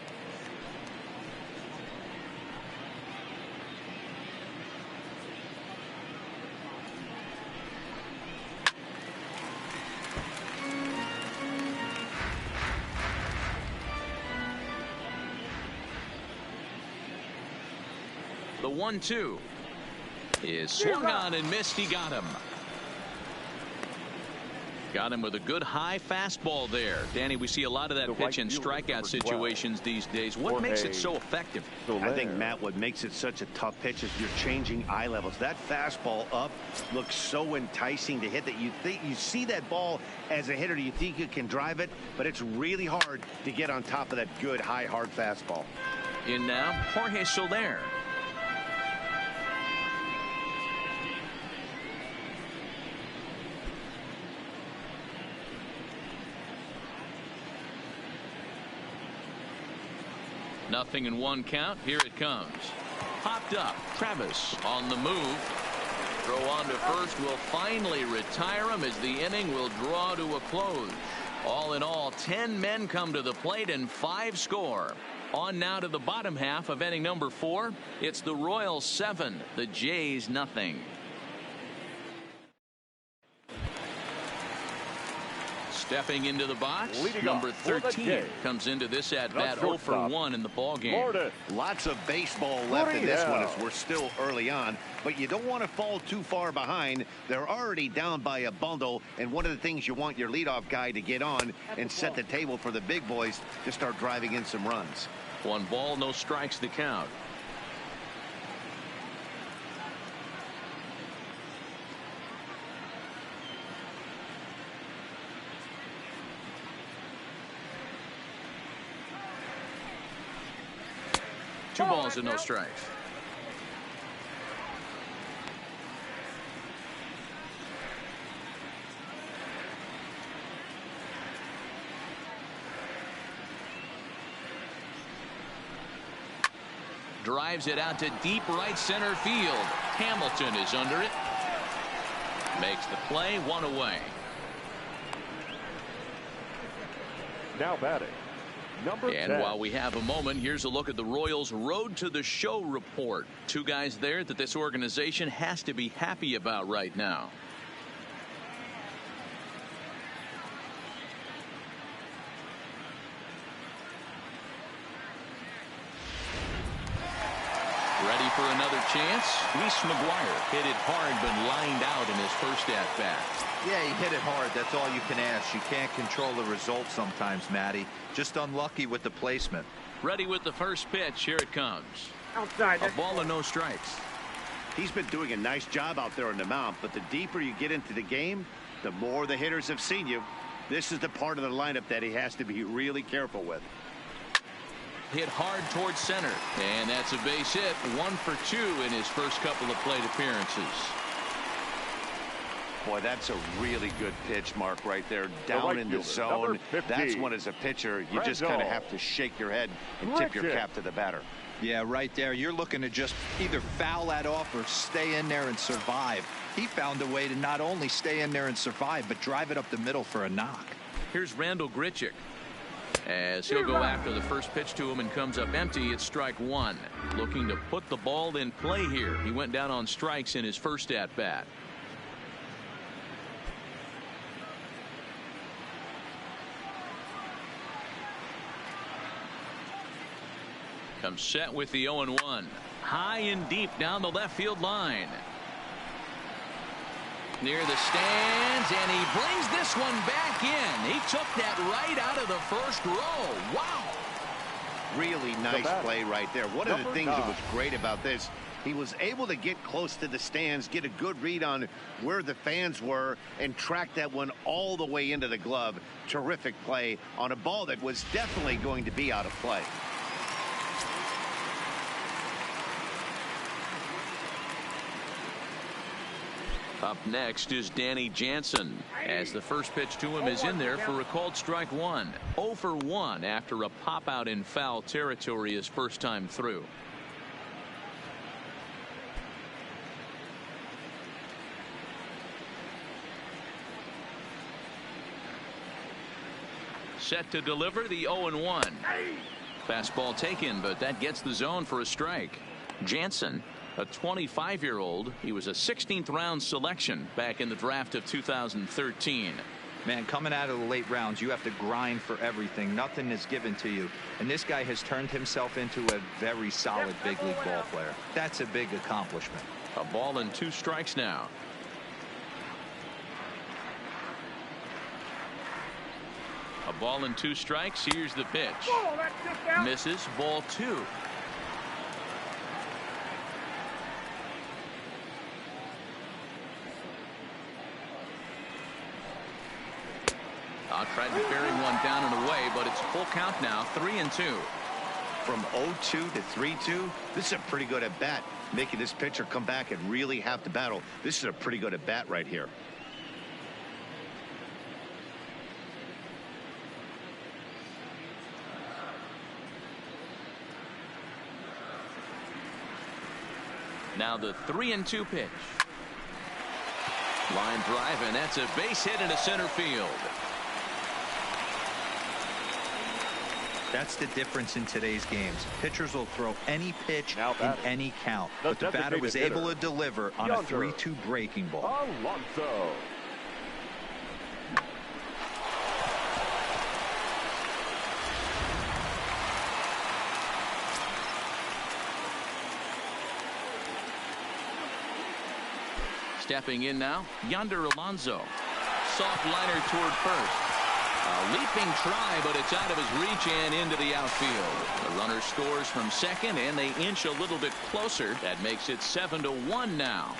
The 1-2 is swung on and missed. He got him. Got him with a good high fastball there. Danny, we see a lot of that pitch in strikeout situations these days. What makes it so effective? I think, Matt, what makes it such a tough pitch is you're changing eye levels. That fastball up looks so enticing to hit that you think you see that ball as a hitter. You think you can drive it, but it's really hard to get on top of that good high hard fastball. In now, Jorge Soler. Nothing in one count. Here it comes. Popped up. Travis on the move. Throw on to first will finally retire him as the inning will draw to a close. All in all, 10 men come to the plate and 5 score. On now to the bottom half of inning number 4. It's the Royals 7, the Jays nothing. Stepping into the box, number 13 comes into this at bat 0 for 1 in the ball game. Lots of baseball left in this one as we're still early on, but you don't want to fall too far behind. They're already down by a bundle, and one of the things you want your leadoff guy to get on and set the table for the big boys to start driving in some runs. 1 ball, no strikes, the count. Two balls and no strikes. Drives it out to deep right center field. Hamilton is under it. Makes the play, 1 away. Now batting. And while we have a moment, here's a look at the Royals' Road to the Show report. 2 guys there that this organization has to be happy about right now. for another chance. Reese McGuire hit it hard but lined out in his first at-bat. Yeah, he hit it hard. That's all you can ask. You can't control the result sometimes, Matty. Just unlucky with the placement. Ready with the first pitch. Here it comes. Outside. A ball and no strikes. He's been doing a nice job out there on the mound, but the deeper you get into the game, the more the hitters have seen you. This is the part of the lineup that he has to be really careful with. Hit hard towards center, and that's a base hit. 1 for 2 in his first couple of plate appearances. Boy, that's a really good pitch, Mark, right there, down in the zone. That's when, as a pitcher, you just kind of have to shake your head and tip your cap to the batter. Yeah, right there. You're looking to just either foul that off or stay in there and survive. He found a way to not only stay in there and survive, but drive it up the middle for a knock. Here's Randall Grichuk. As he'll go after the first pitch to him and comes up empty. It's strike 1. Looking to put the ball in play here. He went down on strikes in his first at bat. Comes set with the 0-1. High and deep down the left field line. Near the stands, and he brings this one back in. He took that right out of the first row. Wow. Really nice play right there. One of the things that was great about this, he was able to get close to the stands, get a good read on where the fans were, and track that one all the way into the glove. Terrific play on a ball that was definitely going to be out of play. Up next is Danny Jansen, as the first pitch to him is in there for a called strike 1. 0 for 1 after a pop out in foul territory his first time through. Set to deliver the 0-1. Fastball taken, but that gets the zone for a strike. Jansen, a 25-year-old. He was a 16th round selection back in the draft of 2013. Man, coming out of the late rounds, you have to grind for everything. Nothing is given to you. And this guy has turned himself into a very solid big league ball player. That's a big accomplishment. A ball and 2 strikes now. A ball and 2 strikes. Here's the pitch. Misses. Ball 2. Tried to bury one down and away, but it's full count now. 3-2. From 0-2 to 3-2, this is a pretty good at bat, making this pitcher come back and really have to battle. This is a pretty good at bat right here. Now the 3-2 pitch. Line drive, and that's a base hit into center field. That's the difference in today's games. Pitchers will throw any pitch in any count, but the batter was able to deliver on a 3-2 breaking ball. Alonso. Stepping in now, Yonder Alonso. Soft liner toward first. A leaping try, but it's out of his reach and into the outfield. The runner scores from second, and they inch a little bit closer. That makes it 7-1 now.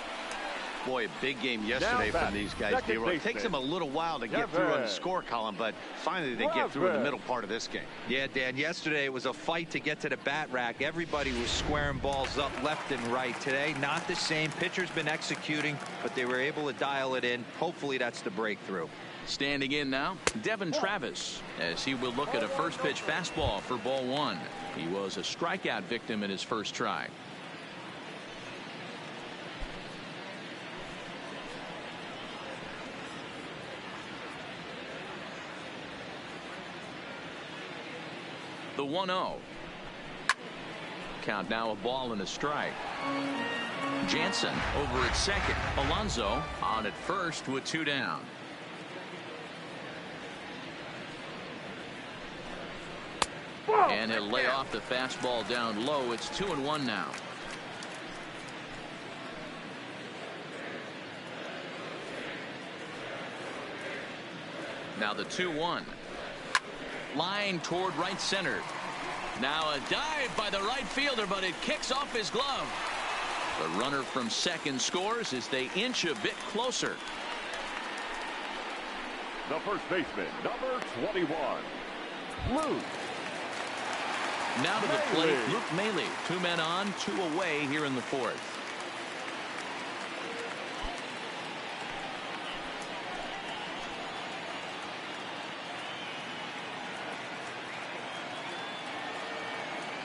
Boy, a big game yesterday from these guys. It takes them a little while to get through on the score column, but finally they get through in the middle part of this game. Yeah, Dan, yesterday it was a fight to get to the bat rack. Everybody was squaring balls up left and right. Today, not the same. Pitcher's been executing, but they were able to dial it in. Hopefully that's the breakthrough. Standing in now, Devin Travis, as he will look at a first pitch fastball for ball 1. He was a strikeout victim in his first try. The 1-0. Count now, a ball and a strike. Jansen over at second. Alonso on at first with 2 down. And he'll lay off the fastball down low. It's 2-1 now. Now the 2-1. Line toward right center. Now a dive by the right fielder, but it kicks off his glove. The runner from second scores as they inch a bit closer. The first baseman, number 21, Luke. Now to the plate, Luke Maley. 2 men on, 2 away here in the 4th.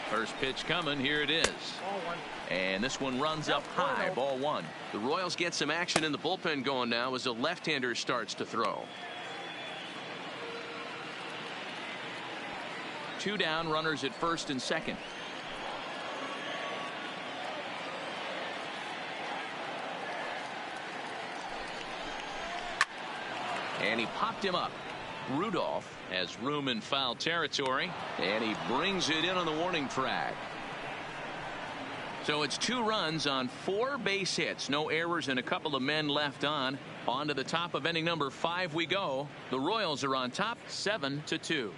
First pitch coming. Here it is. And this one runs up high. Ball 1. The Royals get some action in the bullpen going now as the left-hander starts to throw. 2 down, runners at first and second. And he popped him up. Rudolph has room in foul territory, and he brings it in on the warning track. So it's 2 runs on 4 base hits, no errors, and a couple of men left on. On to the top of inning number 5 we go. The Royals are on top 7-2.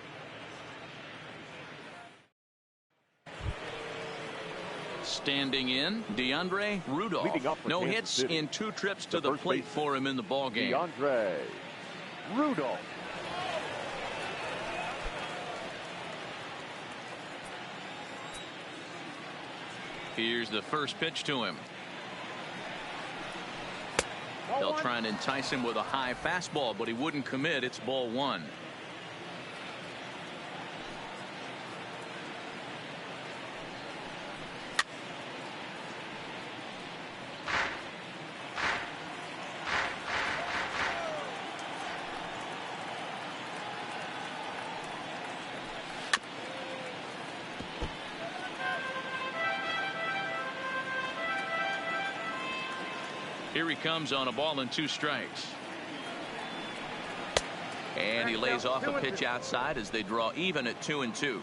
Standing in, DeAndre Rudolph. No hits in 2 trips to the plate for him in the ball game. DeAndre Rudolph. Here's the first pitch to him. They'll try and entice him with a high fastball, but he wouldn't commit. It's ball 1. Here he comes on a ball and 2 strikes. And he lays off a pitch outside as they draw even at 2-2.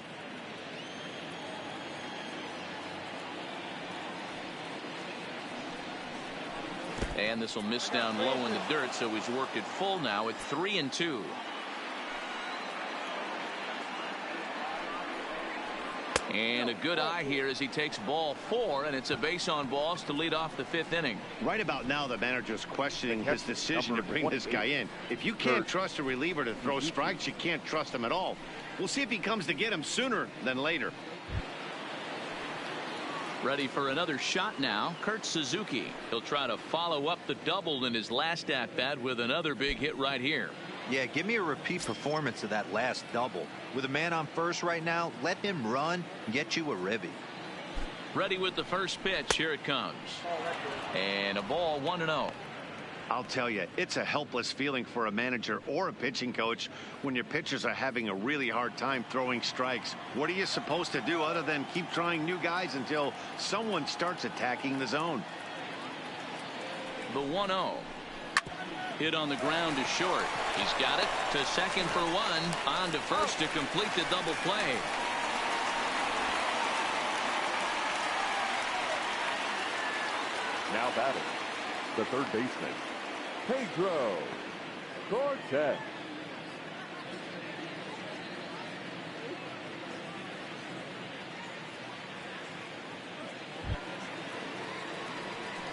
And this will miss down low in the dirt, so he's worked it full now at 3-2. And a good eye here as he takes ball 4, and it's a base on balls to lead off the 5th inning. Right about now, the manager's questioning his decision to bring this guy in. If you can't trust a reliever to throw strikes, you can't trust him at all. We'll see if he comes to get him sooner than later. Ready for another shot now, Kurt Suzuki. He'll try to follow up the double in his last at-bat with another big hit right here. Yeah, give me a repeat performance of that last double. With a man on first right now, let him run and get you a ribby. Ready with the first pitch. Here it comes. And a ball 1-0. I'll tell you, it's a helpless feeling for a manager or a pitching coach when your pitchers are having a really hard time throwing strikes. What are you supposed to do other than keep trying new guys until someone starts attacking the zone? The 1-0. Hit on the ground is short. He's got it to second for 1. On to first to complete the double play. Now batting, the third baseman, Pedro Cortez.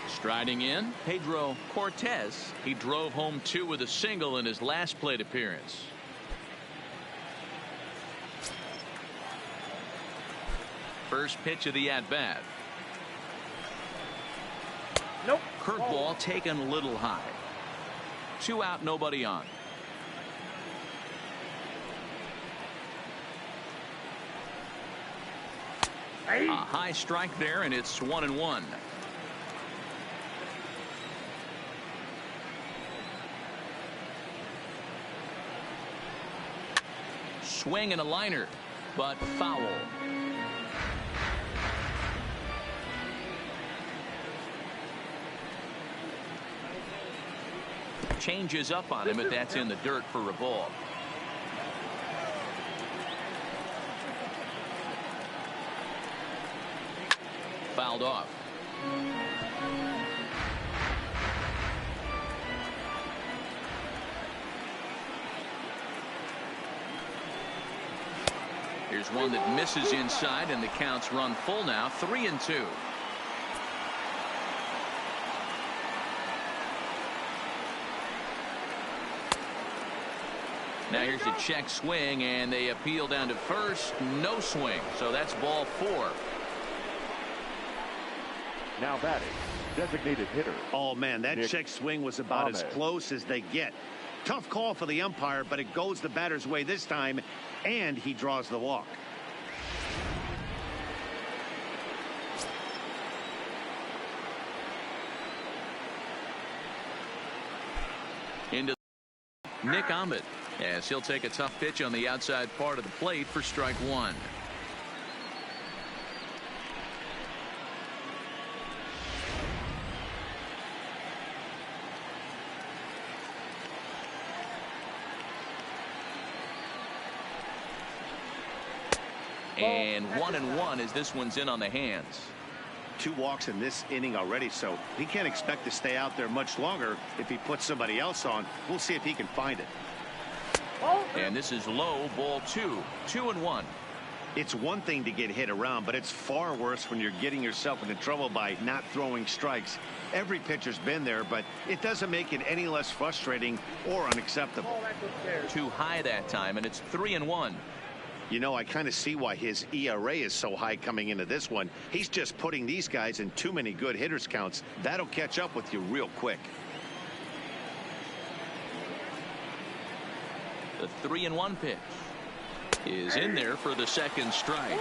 Striding in, Pedro Cortez. He drove home 2 with a single in his last plate appearance. First pitch of the at-bat. Nope. Curveball taken a little high. 2 out, nobody on. A high strike there, and it's 1-1. Swing and a liner, but foul. Changes up on him, but that's in the dirt for a ball. Fouled off. Here's one that misses inside, and the count's run full now, 3-2. Now here's a check swing, and they appeal down to first. No swing, so that's ball 4. Now batting, designated hitter. Oh, man, that check swing was about as close as they get. Tough call for the umpire, but it goes the batter's way this time, and he draws the walk. Into Nick Ahmed, as he'll take a tough pitch on the outside part of the plate for strike 1. And 1-1 as this one's in on the hands. 2 walks in this inning already, so he can't expect to stay out there much longer if he puts somebody else on. We'll see if he can find it. And this is low, ball 2. 2-1. It's one thing to get hit around, but it's far worse when you're getting yourself into trouble by not throwing strikes. Every pitcher's been there, but it doesn't make it any less frustrating or unacceptable. Too high that time, and it's 3-1. You know, I kind of see why his ERA is so high coming into this one. He's just putting these guys in too many good hitters counts. That'll catch up with you real quick. The 3-1 pitch is in there for the second strike.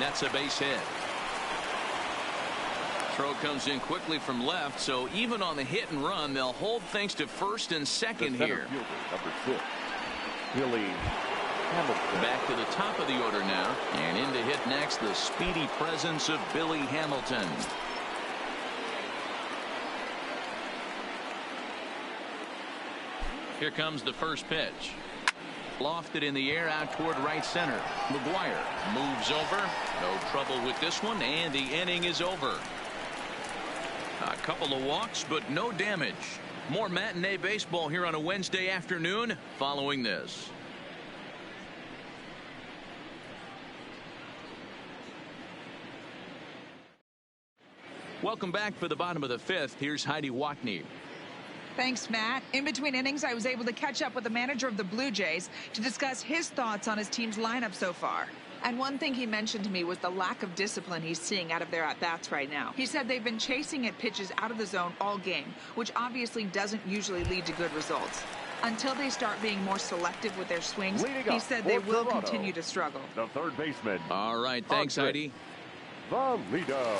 That's a base hit. Throw comes in quickly from left, so even on the hit and run, they'll hold things to first and second here. Number 6, Billy Hamilton. Back to the top of the order now, and in to hit next, the speedy presence of Billy Hamilton. Here comes the first pitch. Lofted in the air out toward right center. McGuire moves over. No trouble with this one, and the inning is over. A couple of walks, but no damage. More matinee baseball here on a Wednesday afternoon following this. Welcome back for the bottom of the 5th. Here's Heidi Watney. Thanks, Matt. In between innings, I was able to catch up with the manager of the Blue Jays to discuss his thoughts on his team's lineup so far. And one thing he mentioned to me was the lack of discipline he's seeing out of their at-bats right now. He said they've been chasing at pitches out of the zone all game, which obviously doesn't usually lead to good results. Until they start being more selective with their swings, he said they will continue to struggle. The third baseman. All right, thanks, Heidi. Valido.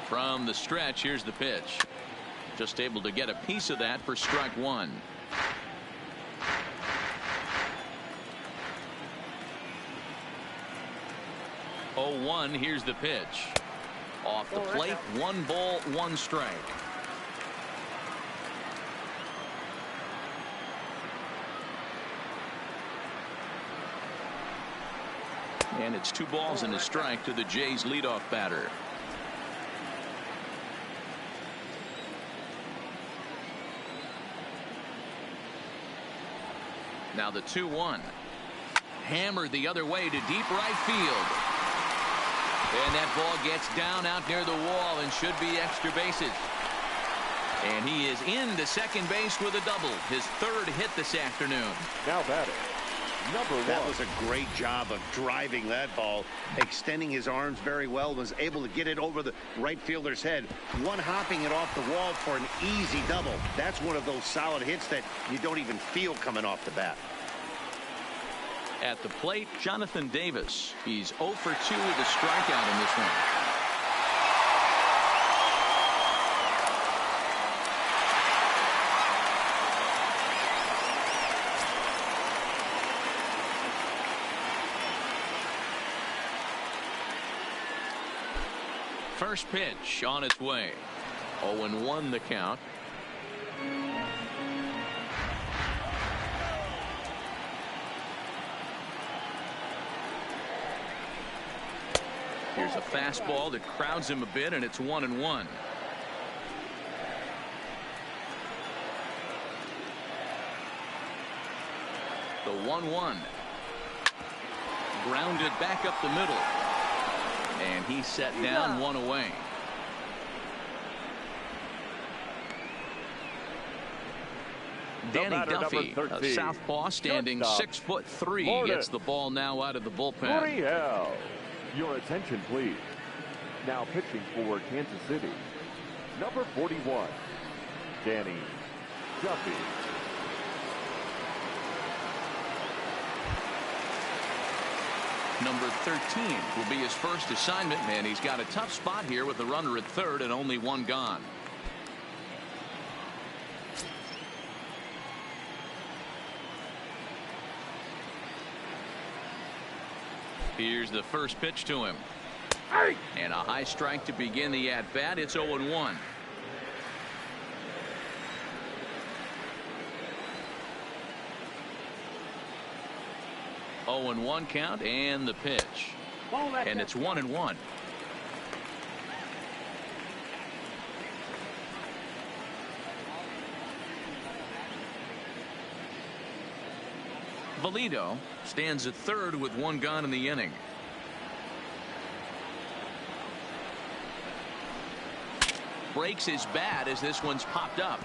From the stretch, here's the pitch. Just able to get a piece of that for strike 1. Oh, 1, here's the pitch. Off the plate, 1 ball, 1 strike. And it's 2 balls and a strike to the Jays leadoff batter. Now the 2-1. Hammered the other way to deep right field. And that ball gets down out near the wall and should be extra bases. And he is into second base with a double. His 3rd hit this afternoon. Now batting, number 1. That was a great job of driving that ball, extending his arms very well, was able to get it over the right fielder's head, one-hopping it off the wall for an easy double. That's one of those solid hits that you don't even feel coming off the bat. At the plate, Jonathan Davis. He's 0 for 2 with a strikeout in this one. First pitch on its way. 0-1 the count. Here's a fastball that crowds him a bit, and it's 1-1. The 1-1. Grounded back up the middle. And he's set down, one away. Danny Duffy, a southpaw, standing 6'3", gets the ball now out of the bullpen. Your attention, please. Now pitching for Kansas City, number 41, Danny Duffy. Number 13 will be his first assignment, and he's got a tough spot here with the runner at third and only one gone. Here's the first pitch to him. And a high strike to begin the at-bat. It's 0-1. Oh, and 1 count, and the pitch. And it's 1-1. Valido stands at third with 1 gone in the inning. Breaks his bat as this one's popped up.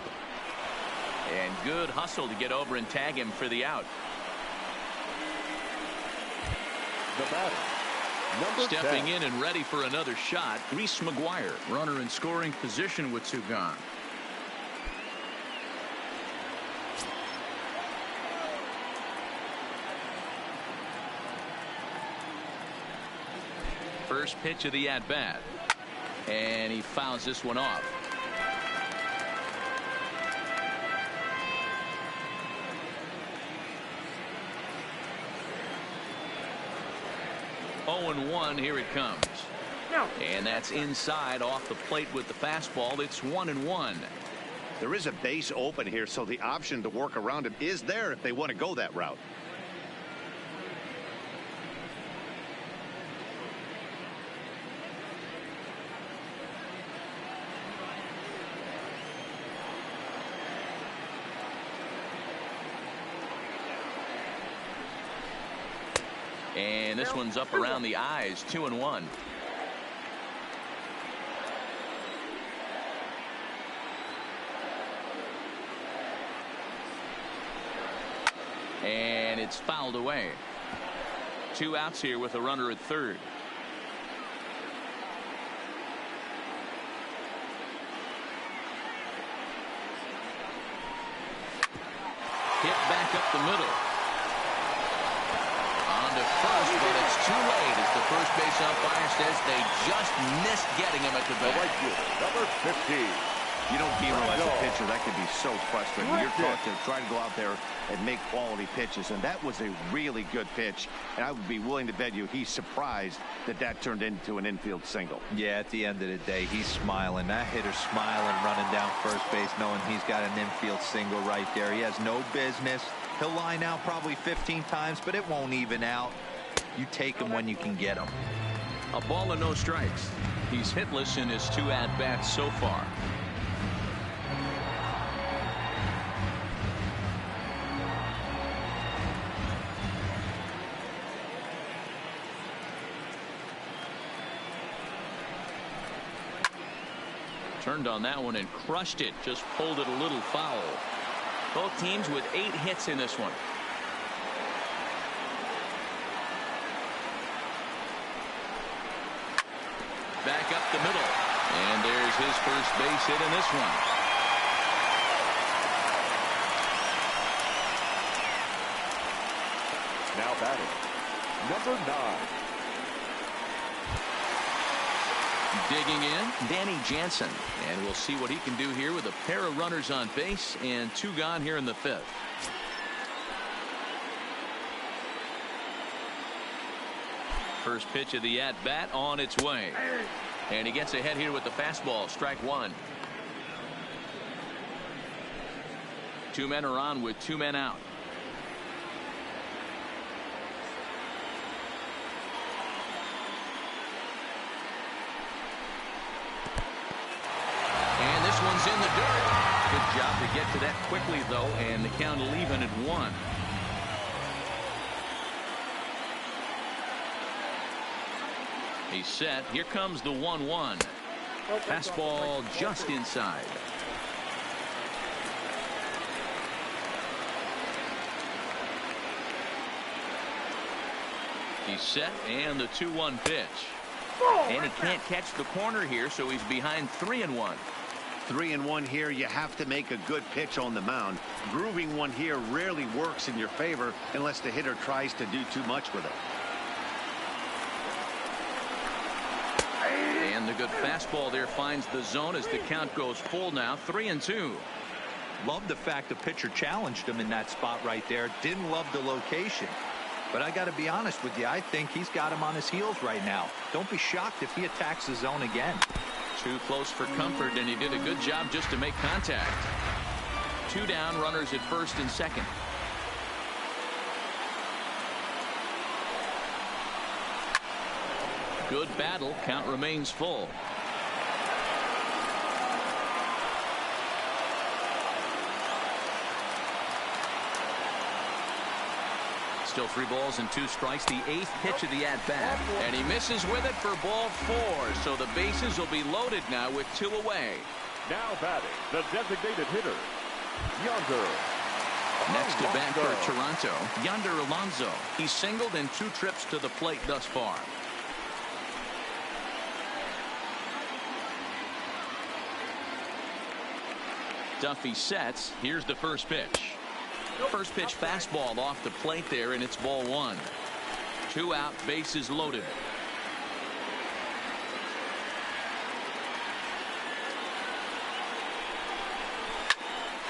And good hustle to get over and tag him for the out. The batter, number Stepping 10. in and ready for another shot, Reese McGuire, runner in scoring position with 2 gone. First pitch of the at-bat. And he fouls this one off. Oh, and 1, here it comes. And that's inside off the plate with the fastball. It's 1-1. There is a base open here, so the option to work around him is there if they want to go that route. And this one's up around the eyes, 2-1. And it's fouled away. 2 outs here with a runner at third. Hit back up the middle. To first, but it's too late as the first base umpire says they just missed getting him at the bat. Number 15. You don't demoralize a pitcher. That can be so frustrating. You're taught to try to go out there and make quality pitches, and that was a really good pitch. And I would be willing to bet you he's surprised that that turned into an infield single. Yeah, at the end of the day, he's smiling. That hitter's smiling, running down first base, knowing he's got an infield single right there. He has no business. He'll line out probably 15 times, but it won't even out. You take him when you can get him. A ball and no strikes. He's hitless in his 2 at-bats so far. Turned on that one and crushed it. Just pulled it a little foul. Both teams with 8 hits in this one. Back up the middle. And there's his first base hit in this one. Now batting, number 9. Digging in, Danny Jansen. And we'll see what he can do here with a pair of runners on base and 2 gone here in the 5th. First pitch of the at-bat on its way. And he gets ahead here with the fastball, strike 1. Two men are on with two men out. And this one's in the dirt. Good job to get to that quickly, though, and the count even at 1. He's set. Here comes the 1-1. Fastball just inside. He's set, and the 2-1 pitch. And he can't catch the corner here, so he's behind 3-1. 3-1 here. You have to make a good pitch on the mound. Grooving one here rarely works in your favor unless the hitter tries to do too much with it. And the good fastball there finds the zone as the count goes full now. 3-2. Love the fact the pitcher challenged him in that spot right there. Didn't love the location. But I got to be honest with you, I think he's got him on his heels right now. Don't be shocked if he attacks the zone again. Too close for comfort, and he did a good job just to make contact. 2 down, runners at first and second. Good battle. Count remains full. Still 3 balls and 2 strikes. The 8th pitch of the at-bat. And he misses with it for ball 4. So the bases will be loaded now with 2 away. Now batting, the designated hitter, Yonder. Next to bat for Toronto, Yonder Alonso. He's singled in 2 trips to the plate thus far. Duffy sets. Here's the first pitch. First pitch fastball off the plate there, and it's ball 1. 2 out, bases loaded.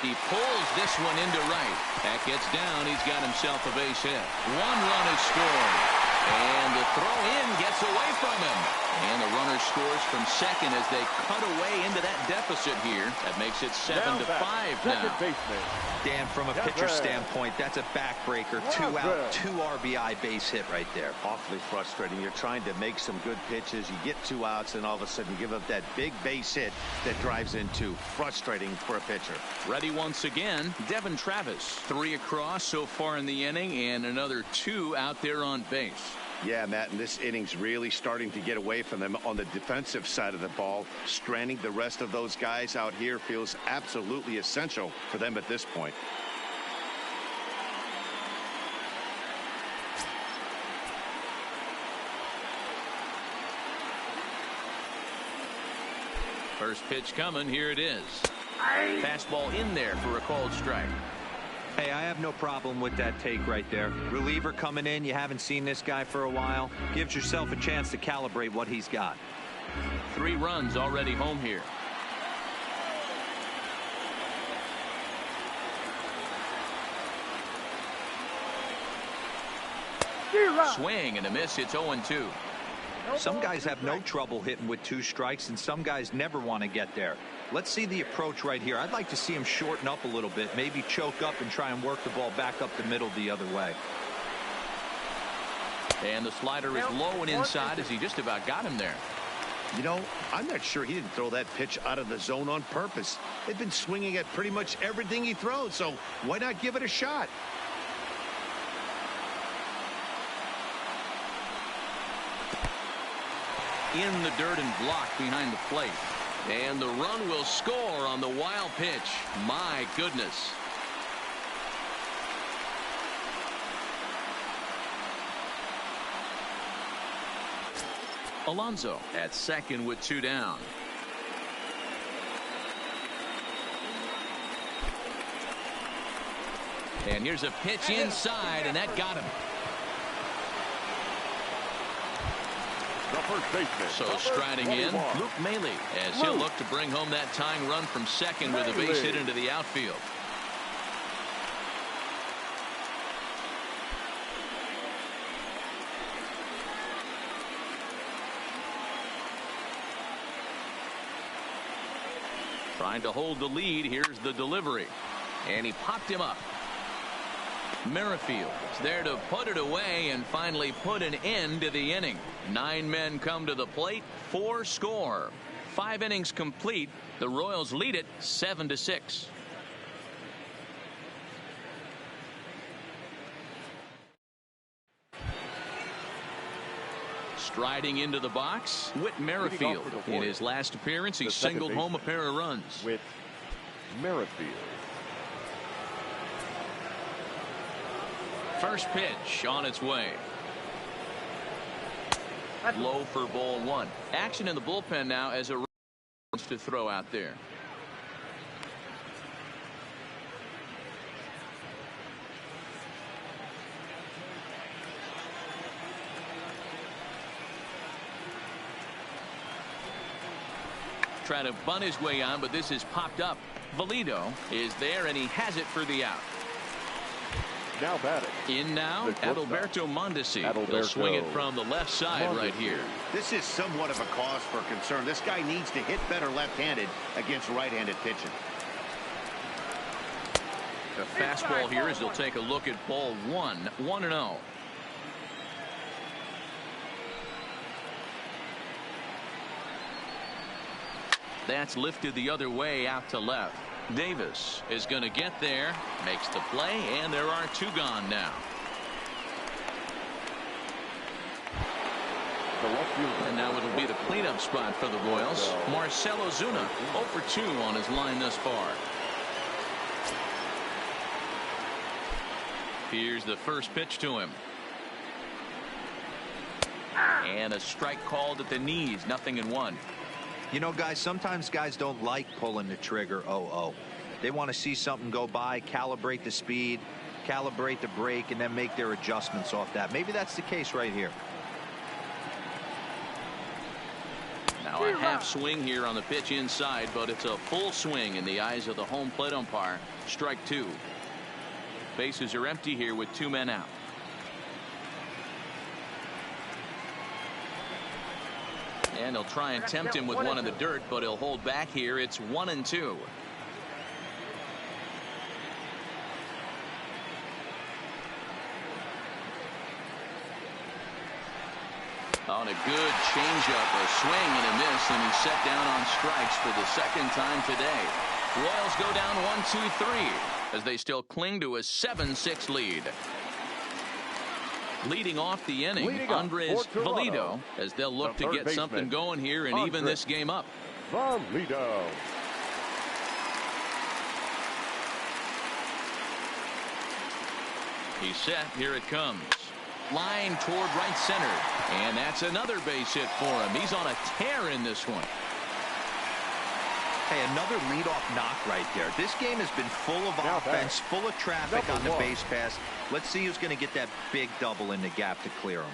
He pulls this one into right. That gets down. He's got himself a base hit. 1 run is scored. And the throw in gets away from him. And the runner scores from second as they cut away into that deficit here. That makes it 7-5 now. Dan, from a pitcher standpoint, that's a backbreaker. 2 out, 2 RBI base hit right there. Awfully frustrating. You're trying to make some good pitches. You get 2 outs, and all of a sudden you give up that big base hit that drives in 2. Frustrating for a pitcher. Ready once again, Devin Travis. 3 across so far in the inning, and another 2 out there on base. Yeah, Matt, and this inning's really starting to get away from them on the defensive side of the ball. Stranding the rest of those guys out here feels absolutely essential for them at this point. First pitch coming. Here it is. Fastball in there for a called strike. Hey, I have no problem with that take right there. Reliever coming in. You haven't seen this guy for a while. Gives yourself a chance to calibrate what he's got. 3 runs already home here. Swing and a miss. It's 0-2. Some guys have no trouble hitting with 2 strikes, and some guys never want to get there. Let's see the approach right here. I'd like to see him shorten up a little bit, maybe choke up and try and work the ball back up the middle the other way. And the slider is low and inside as he just about got him there. You know, I'm not sure he didn't throw that pitch out of the zone on purpose. They've been swinging at pretty much everything he throws, so why not give it a shot? In the dirt and blocked behind the plate. And the run will score on the wild pitch. My goodness. Alonso at second with 2 down. And here's a pitch inside, and that got him. So striding in, Luke Maile, as he'll look to bring home that tying run from second with a base hit into the outfield. Trying to hold the lead. Here's the delivery. And he popped him up. Merrifield is there to put it away and finally put an end to the inning. 9 men come to the plate, 4 score. 5 innings complete. The Royals lead it 7-6. Striding into the whit Merrifield. In his last appearance, he singled home a pair of runs. Whit Merrifield. First pitch on its way. Low for ball 1. Action in the bullpen now as a to throw out there. Trying to bunt his way on, but this is popped up. Valito is there, and he has it for the out. Now batting. In now, Adalberto Mondesi. He'll swing it from the left side right here. This is somewhat of a cause for concern. This guy needs to hit better left-handed against right-handed pitching. The fastball here as he'll take a look at ball 1. 1-0. That's lifted the other way out to left. Davis is going to get there, makes the play, and there are 2 gone now. And now it'll be the cleanup spot for the Royals. Marcell Ozuna 0 for 2 on his line thus far. Here's the first pitch to him. And a strike called at the knees. 0-1. You know, guys, sometimes guys don't like pulling the trigger 0-0. They want to see something go by, calibrate the speed, calibrate the break, and then make their adjustments off that. Maybe that's the case right here. Now a half swing here on the pitch inside, but it's a full swing in the eyes of the home plate umpire. Strike 2. Bases are empty here with 2 men out. And he'll try and tempt him with one in the dirt, but he'll hold back here. It's 1-2. On a good changeup, a swing and a miss, and he's set down on strikes for the 2nd time today. Royals go down 1-2-3 as they still cling to a 7-6 lead. Leading off the inning, Andres Valito, as they'll look to get something going here and even this game up. Valito. He's set. Here it comes. Line toward right center. And that's another base hit for him. He's on a tear in this one. Hey, another leadoff knock right there. This game has been full of offense, full of traffic on the base pass. Let's see who's going to get that big double in the gap to clear him.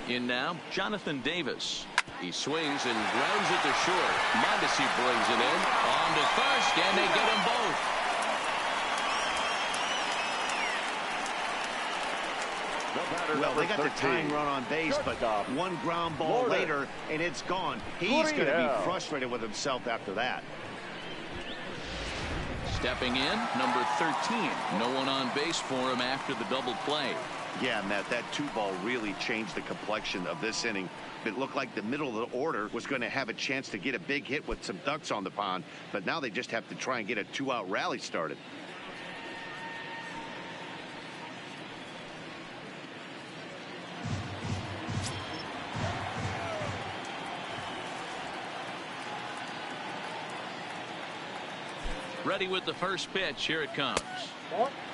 In now, Jonathan Davis. He swings and grounds it to short. Mondesi brings it in. On to first, and they get them both. Well, they got the tying run on base, but one ground ball later, and it's gone. He's going to be frustrated with himself after that. Stepping in, number 13. No one on base for him after the double play. Yeah, Matt, that 2-ball really changed the complexion of this inning. It looked like the middle of the order was going to have a chance to get a big hit with some ducks on the pond, but now they just have to try and get a 2-out rally started. Ready with the first pitch. Here it comes.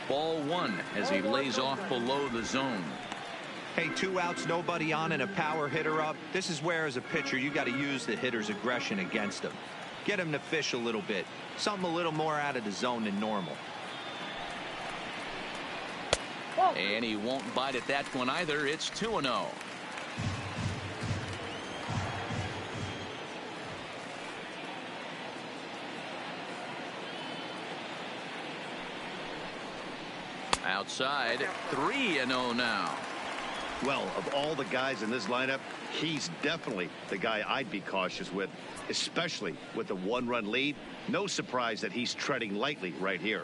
Ball 1 as he lays off below the zone. Hey, 2 outs, nobody on, and a power hitter up. This is where, as a pitcher, you got to use the hitter's aggression against him. Get him to fish a little bit. Something a little more out of the zone than normal. And he won't bite at that one either. It's 2-0. Outside, 3-0 now. Well, of all the guys in this lineup, he's definitely the guy I'd be cautious with, especially with a one-run lead. No surprise that he's treading lightly right here.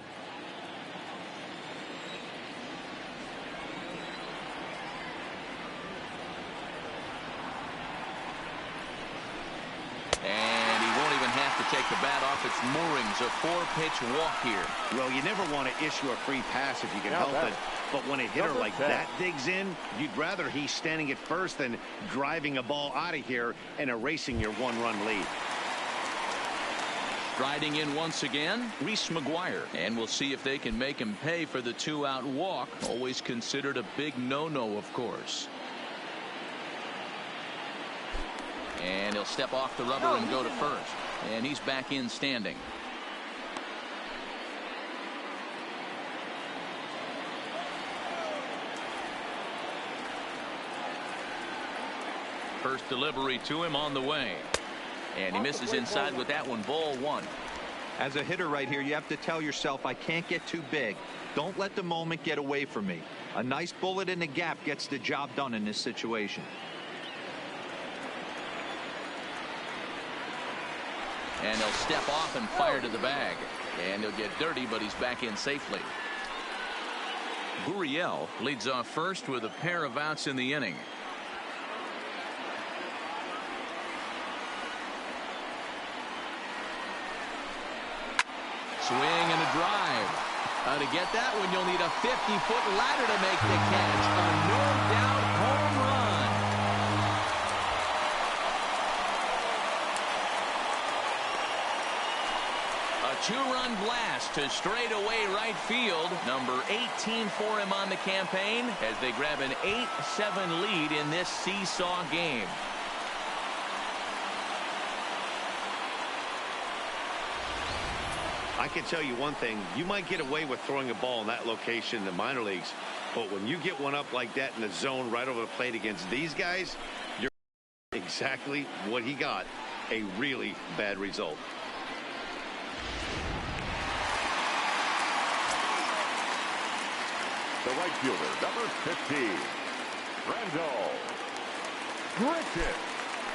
And he won't even have to take the bat off its moorings. A 4-pitch walk here. Well, you never want to issue a free pass if you can help it. But when a hitter like that digs in, you'd rather he's standing at first than driving a ball out of here and erasing your one-run lead. Striding in once again, Reese McGuire. And we'll see if they can make him pay for the 2-out walk. Always considered a big no-no, of course. And he'll step off the rubber and go to first. And he's back in standing. First delivery to him on the way. And he misses inside with that one. Ball 1. As a hitter right here, you have to tell yourself, I can't get too big. Don't let the moment get away from me. A nice bullet in the gap gets the job done in this situation. And he'll step off and fire to the bag. And he'll get dirty, but he's back in safely. Gurriel leads off first with a pair of outs in the inning. Swing and a drive. To get that one, you'll need a 50-foot ladder to make the catch. A no-doubt home run. A 2-run blast to straightaway right field. Number 18 for him on the campaign as they grab an 8-7 lead in this seesaw game. I can tell you one thing, you might get away with throwing a ball in that location in the minor leagues, but when you get one up like that in the zone right over the plate against these guys, you're exactly what he got, a really bad result. The right fielder, number 15, Randall Grichuk.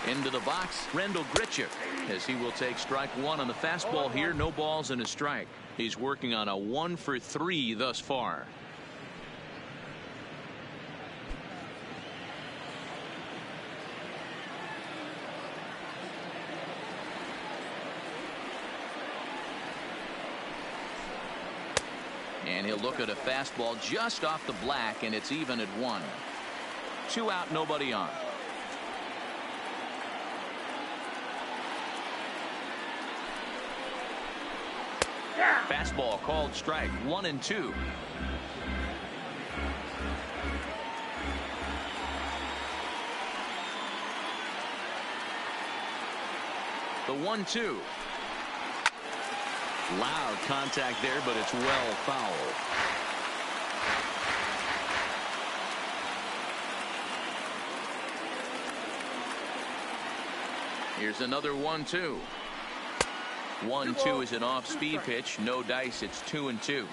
Into the box, Randall Grichuk, as he will take strike 1 on the fastball here. No balls and a strike. He's working on a 1-for-3 thus far. And he'll look at a fastball just off the black, and it's even at 1. 2 out, nobody on. Fastball called strike 1 and 2. The 1-2. Loud contact there, but it's well foul. Here's another 1-2. 1-2 is an off-speed pitch. No dice. It's 2-2.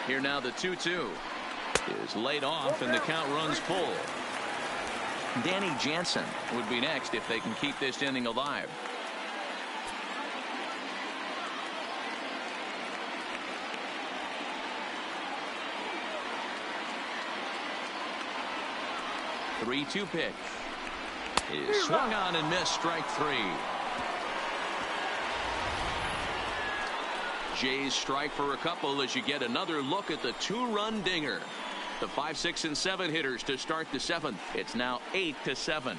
Here now the 2-2 is laid off, and the count runs full. Danny Jansen would be next if they can keep this inning alive. The 3-2 pitch is swung on and missed. Strike 3. Jays strike for a couple as you get another look at the 2-run dinger. The 5, 6, and 7 hitters to start the 7th. It's now 8-7.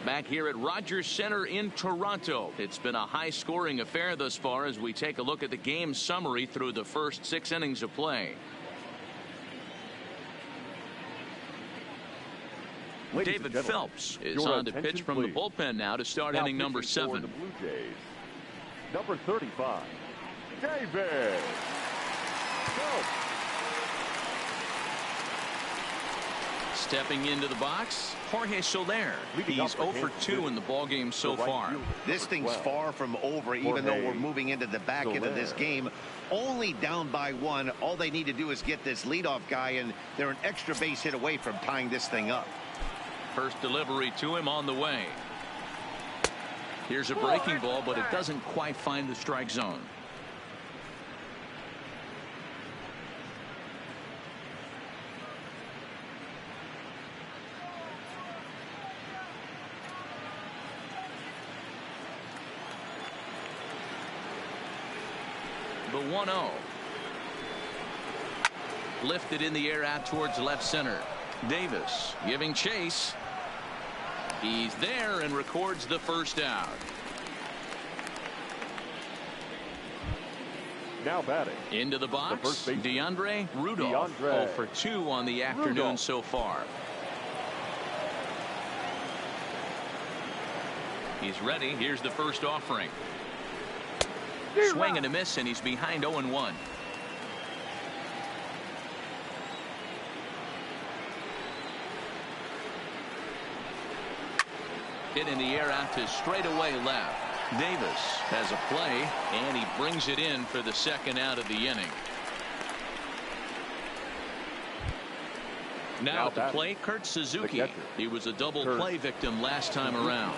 Back here at Rogers Center in Toronto. It's been a high-scoring affair thus far as we take a look at the game summary through the first 6 innings of play. David Phelps is on to pitch from the bullpen now to start inning number 7. The Blue Jays, number 35, David Phelps. Stepping into the box, Jorge Soler. He's 0 for 2 in the ballgame so far. This thing's far from over, even though we're moving into the back end of this game. Only down by 1. All they need to do is get this leadoff guy, and they're an extra base hit away from tying this thing up. First delivery to him on the way. Here's a breaking ball, but it doesn't quite find the strike zone. The 1-0. Lifted in the air out towards left center. Davis giving chase. He's there and records the first out. Now batting. Into the box, DeAndre Rudolph. 0 for 2 on the afternoon so far. He's ready. Here's the first offering. Swing and a miss, and he's behind 0-1. Hit in the air out to straightaway left. Davis has a play, and he brings it in for the second out of the inning. Now at the plate, Kurt Suzuki. He was a double play victim last time around.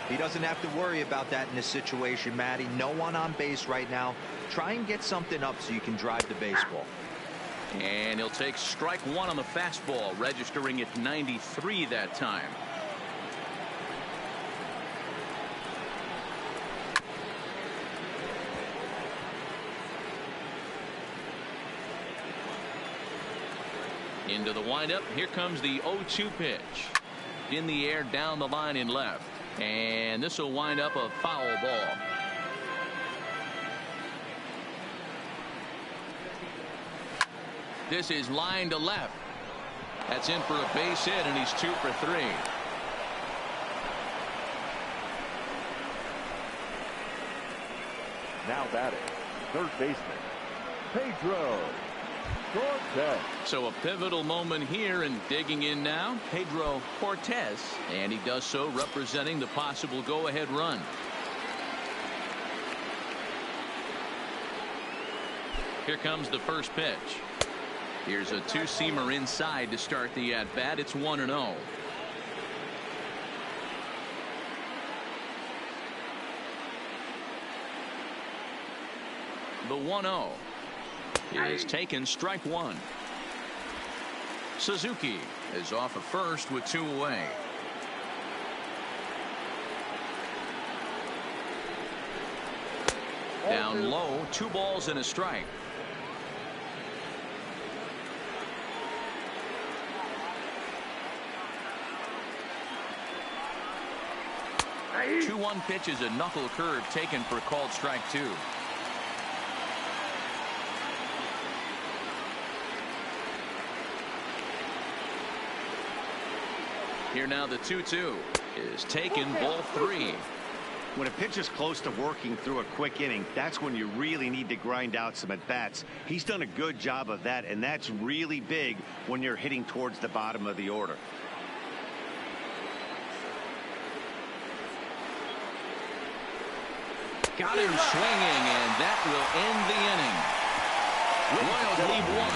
He doesn't have to worry about that in this situation, Matty. No one on base right now. Try and get something up so you can drive the baseball. And he'll take strike 1 on the fastball, registering at 93 that time. Into the windup. Here comes the 0-2 pitch. In the air, down the line in left. And this will wind up a foul ball. This is line to left. That's in for a base hit, and he's 2 for 3. Now batting, third baseman, Pedro Cortes. So a pivotal moment here, and digging in now, Pedro Cortes, and he does so representing the possible go-ahead run. Here comes the first pitch. Here's a two-seamer inside to start the at-bat. It's 1-0. The 1-0 is taken, strike 1. Suzuki is off at first with 2 away. Down low, 2 balls and a strike. A 2-1 pitch is a knuckle curve taken for called strike 2. Here now the 2-2 is taken, ball 3. When a pitch is close to working through a quick inning, that's when you really need to grind out some at-bats. He's done a good job of that, and that's really big when you're hitting towards the bottom of the order. Got him swinging, and that will end the inning. Royals lead 1.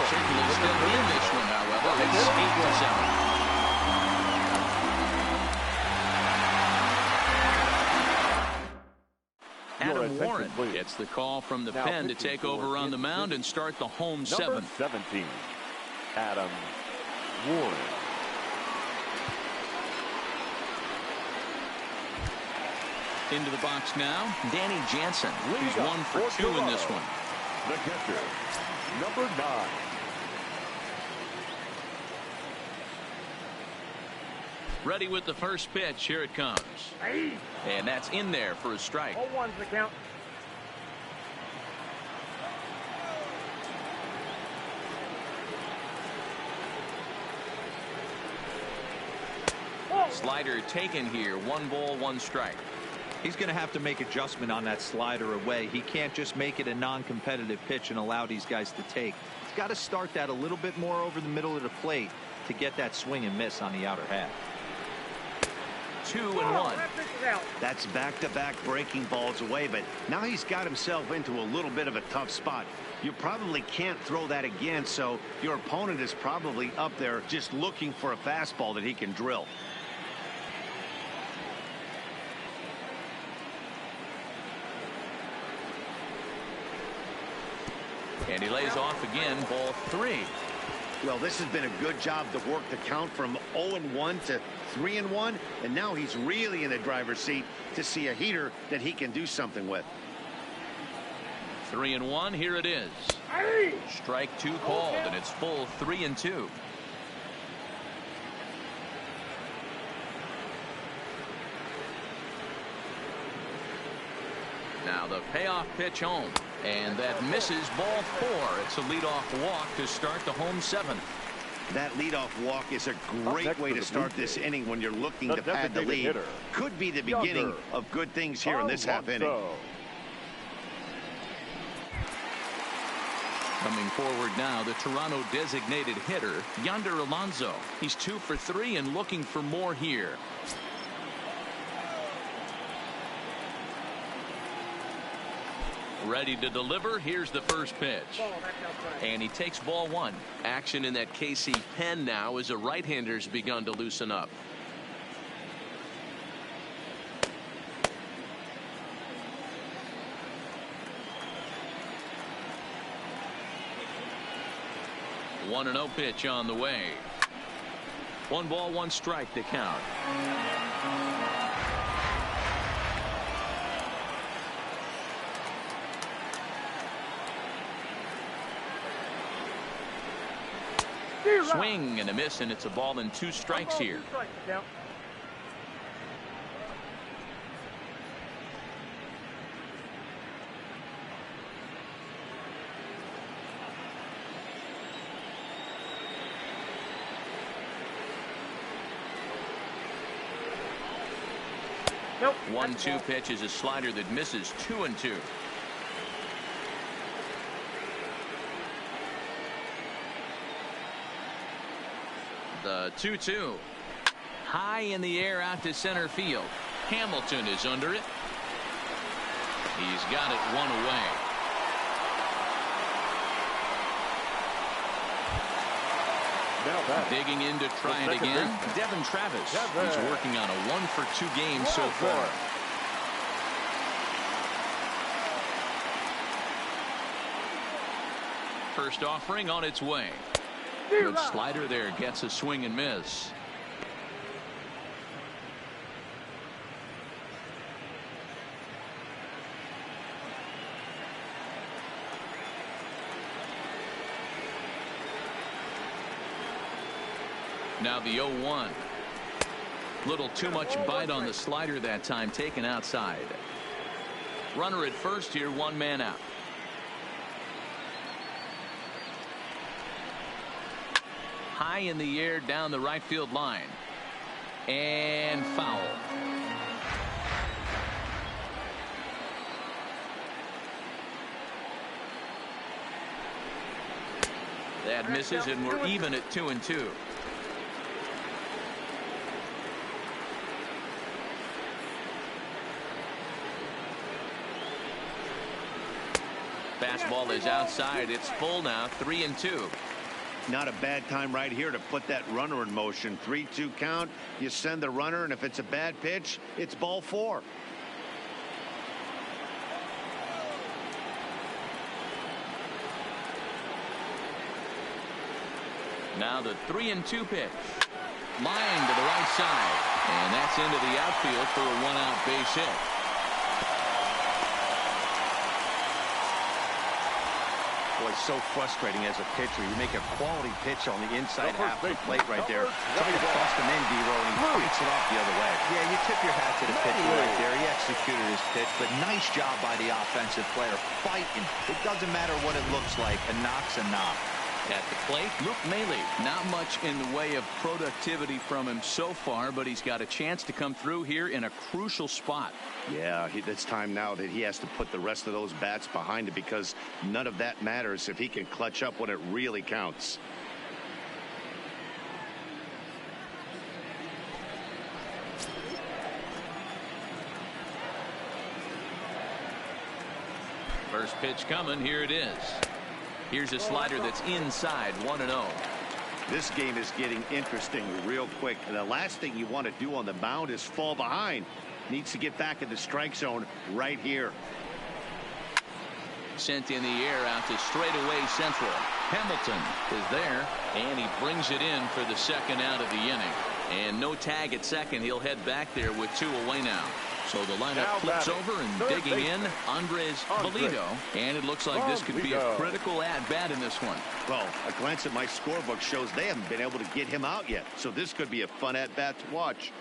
Certainly still in this one, however. It's 8-7. Adam Warren gets the call from the pen to take over on the mound and start the home 7th. 17, Adam Warren. Into the box now, Danny Jansen. He's 1 for 2 in this one. The catcher, number 9. Ready with the first pitch. Here it comes. And that's in there for a strike. 0-1's the count. Slider taken here. 1 ball, 1 strike. He's going to have to make adjustment on that slider away. He can't just make it a non-competitive pitch and allow these guys to take. He's got to start that a little bit more over the middle of the plate. to get that swing and miss on the outer half. 2-1. That's back-to-back breaking balls away, but now he's got himself into a little bit of a tough spot. You probably can't throw that again, so your opponent is probably up there just looking for a fastball that he can drill. And he lays off again, ball 3. Well, this has been a good job to work the count from 0-1 to 3-1, and now he's really in the driver's seat to see a heater that he can do something with. 3-1, here it is. Strike 2 called, and it's full 3-2. Now the payoff pitch home, and that misses, ball 4. It's a leadoff walk to start the home 7th. That leadoff walk is a great way to start this inning when you're looking to pad the lead. Could be the beginning of good things here in this half inning. Coming forward now, the Toronto designated hitter, Yonder Alonso. He's 2 for 3 and looking for more here. Ready to deliver. Here's the first pitch. And he takes ball 1. Action in that KC pen now as a right-hander's begun to loosen up. One 1-0 pitch on the way. 1 ball, 1 strike to count. Swing and a miss, and it's a ball and 2 strikes here. Nope. 1-2 pitch is a slider that misses. 2-2. The 2-2. High in the air out to center field. Hamilton is under it. He's got it 1 away. Digging in to try it again. Devin Travis. He's working on a 1 for 2 game so far. First offering on its way. Good slider there, gets a swing and miss. Now the 0-1. Little too much bite on the slider that time, taken outside. Runner at first here, 1 man out. High in the air down the right field line. And foul. That misses, and we're even at 2-2. Fastball is outside. It's full now. 3-2. Not a bad time right here to put that runner in motion. 3-2 count. You send the runner, and if it's a bad pitch, it's ball 4. Now the 3-2 pitch. Line to the right side. And that's into the outfield for a 1-out base hit. Boy, it's so frustrating as a pitcher. You make a quality pitch on the inside half of the plate right there. Try to bust him in, D-Row, and he beats it off the other way. Yeah, you tip your hat to the pitcher right there. He executed his pitch, but nice job by the offensive player. Fighting. It doesn't matter what it looks like. A knock's a knock. At the plate, Luke Maile. Not much in the way of productivity from him so far, but he's got a chance to come through here in a crucial spot. Yeah, it's time now that he has to put the rest of those bats behind it, because none of that matters if he can clutch up when it really counts. First pitch coming. Here it is. Here's a slider that's inside 1-0. This game is getting interesting real quick. And the last thing you want to do on the mound is fall behind. Needs to get back in the strike zone right here. Sent in the air out to straightaway central. Hamilton is there, and he brings it in for the second out of the inning. And no tag at second. He'll head back there with 2 away now. So the lineup flips over and digging in, Andres Valido. And it looks like this could be a critical at-bat in this one. Well, a glance at my scorebook shows they haven't been able to get him out yet. So this could be a fun at-bat to watch.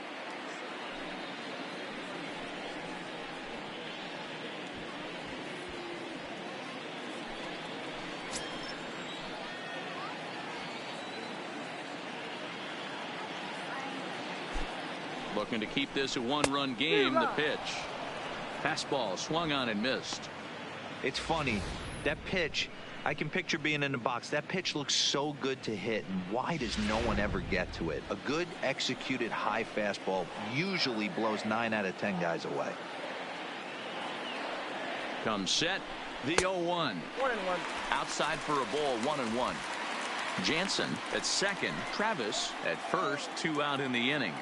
Looking to keep this a 1-run game. The pitch. Fastball swung on and missed. It's funny. That pitch, I can picture being in the box. That pitch looks so good to hit. And why does no one ever get to it? A good executed high fastball usually blows 9 out of 10 guys away. Comes set. The 0-1. 1-1. Outside for a ball. 1-1. Jansen at second. Travis at first. 2 out in the inning.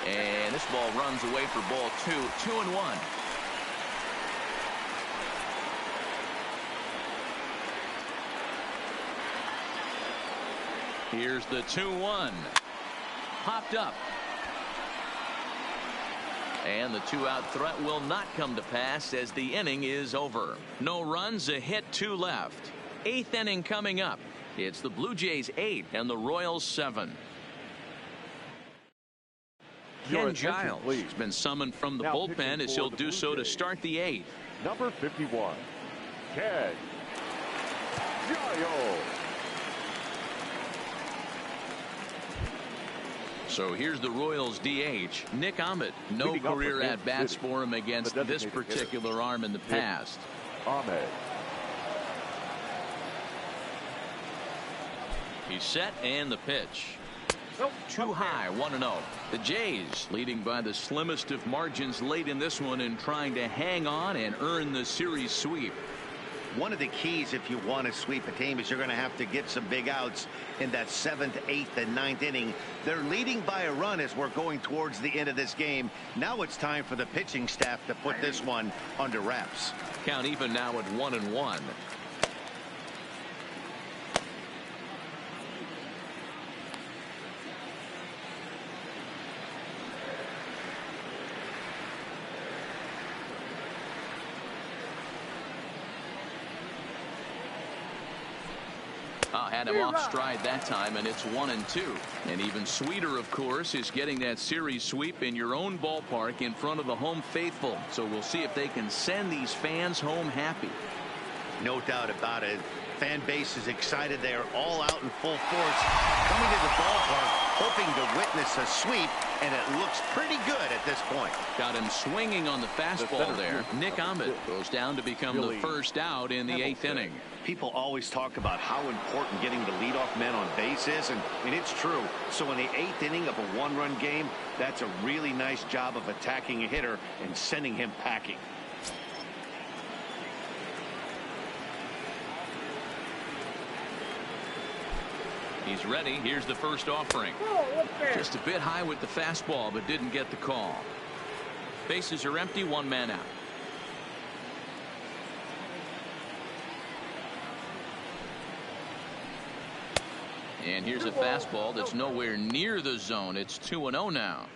And this ball runs away for ball 2. 2-1. Here's the 2-1. Popped up. And the 2-out threat will not come to pass as the inning is over. No runs, a hit, 2 left. 8th inning coming up. It's the Blue Jays 8 and the Royals 7. Ken Giles has been summoned from the bullpen as he'll do so to start the 8th. Number 51, Ken Giles. So here's the Royals DH, Nick Ahmed. No career at-bats for him against this particular arm in the past. Ahmed. He's set and the pitch. Too high, 1-0. The Jays leading by the slimmest of margins late in this one and trying to hang on and earn the series sweep. One of the keys if you want to sweep a team is you're going to have to get some big outs in that 7th, 8th, and 9th inning. They're leading by a run as we're going towards the end of this game. Now it's time for the pitching staff to put this one under wraps. Count even now at 1-1. Had him off stride that time, and it's 1-2. And even sweeter, of course, is getting that series sweep in your own ballpark in front of the home faithful. So we'll see if they can send these fans home happy. No doubt about it. Fan base is excited. They are all out in full force, coming to the ballpark, hoping to witness a sweep, and it looks pretty good at this point. Got him swinging on the fastball there. Nick Ahmed goes down to become the first out in the 8th inning. People always talk about how important getting the leadoff man on base is, and it's true. So in the 8th inning of a 1-run game, that's a really nice job of attacking a hitter and sending him packing. He's ready. Here's the first offering. Just a bit high with the fastball, but didn't get the call. Bases are empty, 1 man out. And here's a fastball that's nowhere near the zone. It's 2-0 now.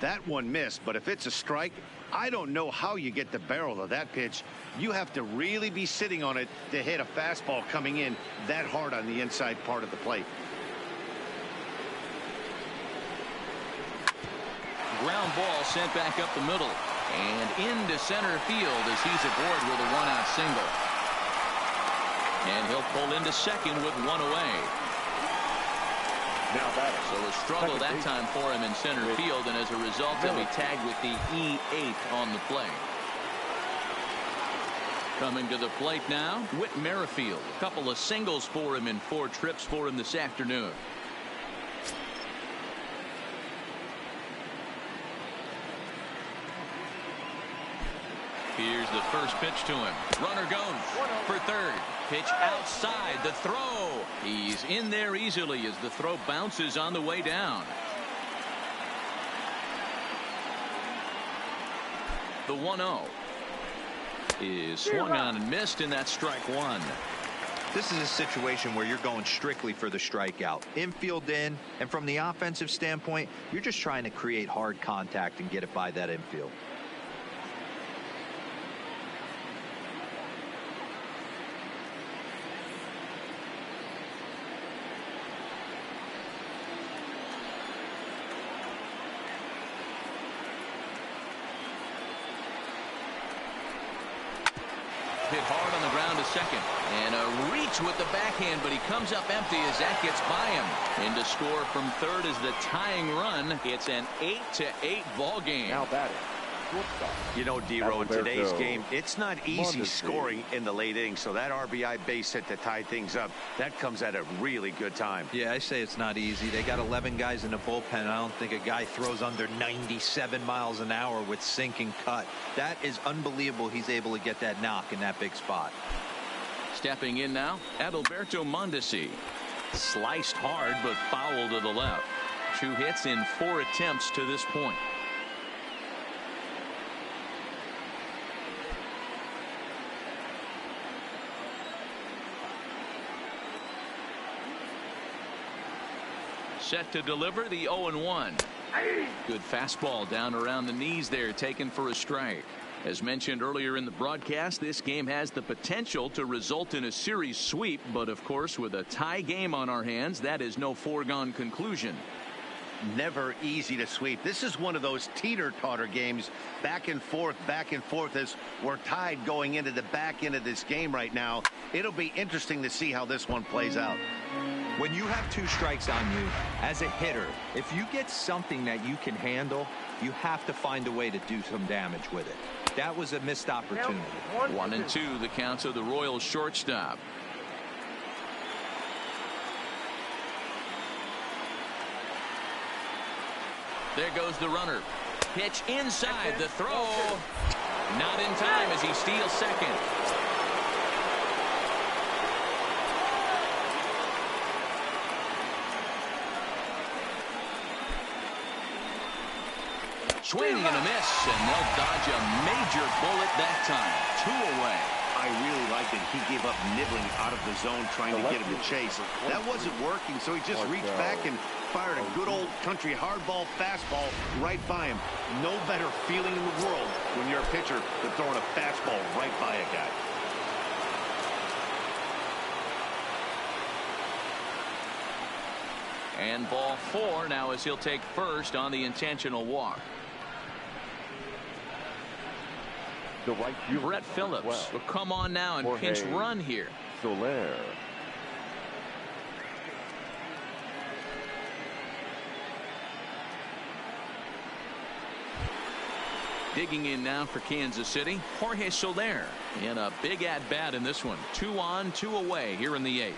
That one missed, but if it's a strike, I don't know how you get the barrel of that pitch. You have to really be sitting on it to hit a fastball coming in that hard on the inside part of the plate. Ground ball sent back up the middle and into center field as he's aboard with a 1-out single. And he'll pull into second with 1 away. So a struggle that time for him in center field, and as a result he'll be tagged with the E8 on the play. Coming to the plate now, Whit Merrifield. A couple of singles for him in 4 trips for him this afternoon. Here's the first pitch to him. Runner goes for third. Pitch outside. The throw. He's in there easily as the throw bounces on the way down. The 1-0 is swung on and missed, and that's strike one. This is a situation where you're going strictly for the strikeout. Infield in, and from the offensive standpoint, you're just trying to create hard contact and get it by that infield. Hit hard on the ground to second. And a reach with the backhand, but he comes up empty as that gets by him. In to score from third is the tying run. It's an 8-8 ball game. Now batting. You know, D-Row, in today's game, it's not easy scoring in the late innings, so that RBI base hit to tie things up, that comes at a really good time. Yeah, I say it's not easy. They got 11 guys in the bullpen. I don't think a guy throws under 97 miles an hour with sink and cut. That is unbelievable. He's able to get that knock in that big spot. Stepping in now, Adalberto Mondesi. Sliced hard, but foul to the left. 2 hits in 4 attempts to this point. Set to deliver the 0-1. Good fastball down around the knees there, taken for a strike. As mentioned earlier in the broadcast, this game has the potential to result in a series sweep, but of course with a tie game on our hands, that is no foregone conclusion. Never easy to sweep. This is one of those teeter-totter games, back and forth as we're tied going into the back end of this game right now. It'll be interesting to see how this one plays out. When you have 2 strikes on you, as a hitter, if you get something that you can handle, you have to find a way to do some damage with it. That was a missed opportunity. 1-2 the count of the Royals shortstop. There goes the runner. Pitch inside. The throw. Not in time as he steals second. Swing and a miss, and they'll dodge a major bullet that time. 2 away. I really liked it. He gave up nibbling out of the zone trying to get him to chase. That wasn't working, so he just reached back and fired a good old country hardball fastball right by him. No better feeling in the world when you're a pitcher than throwing a fastball right by a guy. And ball 4 now as he'll take first on the intentional walk. The right Brett Phillips will come on now and pinch run here. Soler. Digging in now for Kansas City, Jorge Soler in a big at-bat in this one. 2 on, 2 away here in the 8th.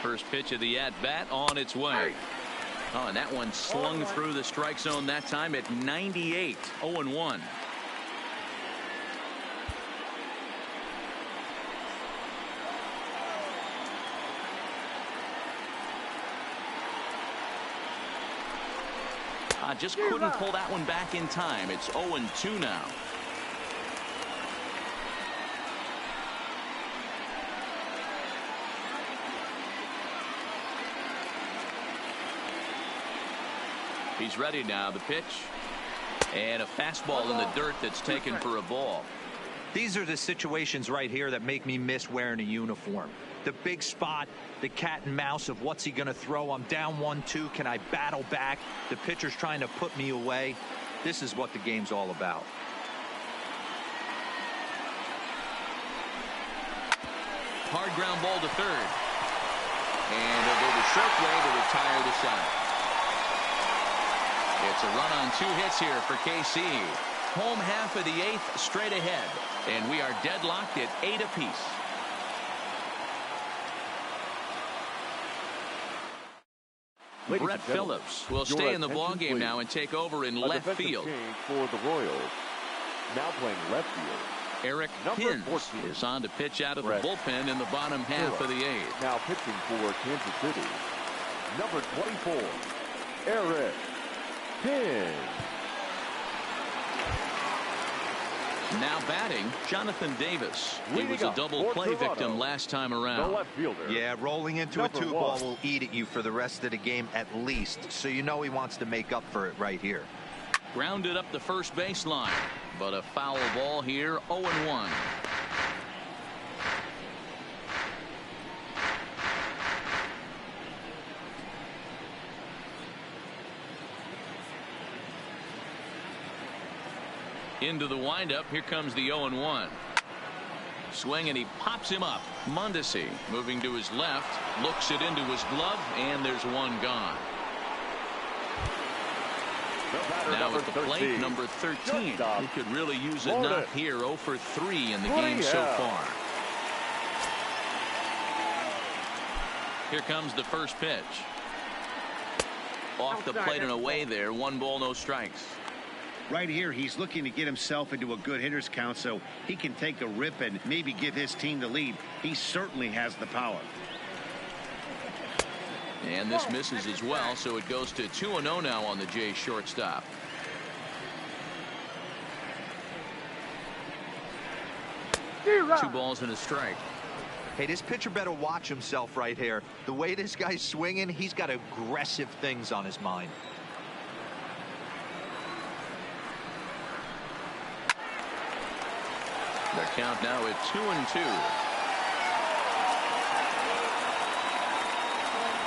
First pitch of the at-bat on its way. Oh, and that one slung through the strike zone that time at 98. 0-1. Just couldn't pull that one back in time. It's 0-2 now. He's ready now. The pitch. And a fastball in the dirt that's taken for a ball. These are the situations right here that make me miss wearing a uniform. The big spot, the cat and mouse of what's he going to throw. I'm down 1-2. Can I battle back? The pitcher's trying to put me away. This is what the game's all about. Hard ground ball to third. And they'll go the short way to retire the side. It's a run on 2 hits here for KC. home half of the 8th straight ahead, and we are deadlocked at 8 apiece. Brett Phillips will stay in the ballgame now and take over in left field. For the Royals. Now playing left field. Eric Hins is on to pitch out of the bullpen in the bottom half of the 8th. Now pitching for Kansas City, number 24, Eric Hins. Now batting, Jonathan Davis. He was a double play victim last time around. The left fielder. Yeah, rolling into a 2-ball will eat at you for the rest of the game at least, so you know he wants to make up for it right here. Grounded up the first baseline, but a foul ball here, 0-1. Into the windup, here comes the 0-1. Swing, and he pops him up. Mondesi moving to his left, looks it into his glove, and there's one gone. Now at the plate, number 13. He could really use a knock here. 0 for 3 in the game so far. Here comes the first pitch. Off the plate and away there. 1 ball, no strikes. Right here, he's looking to get himself into a good hitter's count so he can take a rip and maybe give his team the lead. He certainly has the power. And this misses as well, so it goes to 2-0 now on the Jays shortstop. Two balls and a strike. Hey, this pitcher better watch himself right here. The way this guy's swinging, he's got aggressive things on his mind. Their count now at 2-2.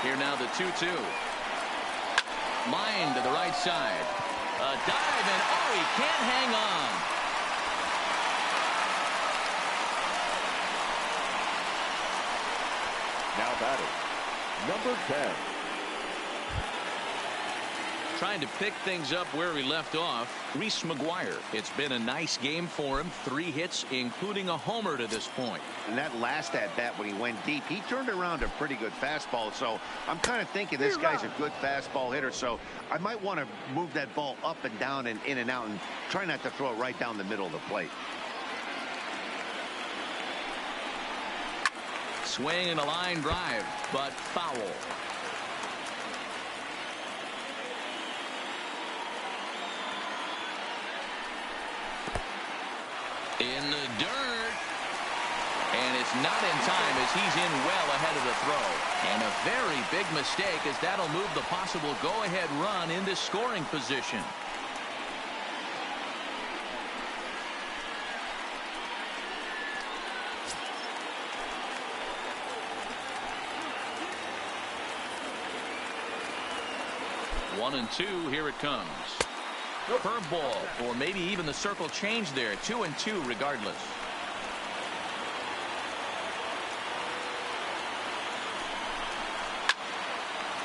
Here now the 2-2. Line to the right side. A dive, and oh, he can't hang on. Now batting, number 10. Trying to pick things up where he left off, Reese McGuire. It's been a nice game for him. 3 hits, including a homer to this point. And that last at-bat when he went deep, he turned around a pretty good fastball. So I'm kind of thinking this guy's a good fastball hitter. So I might want to move that ball up and down and in and out and try not to throw it right down the middle of the plate. Swing and a line drive, but foul. In the dirt, and it's not in time as he's in well ahead of the throw. And a very big mistake, as that'll move the possible go-ahead run into scoring position. One and 2, here it comes. Curveball, or maybe even the circle change there. 2-2 regardless.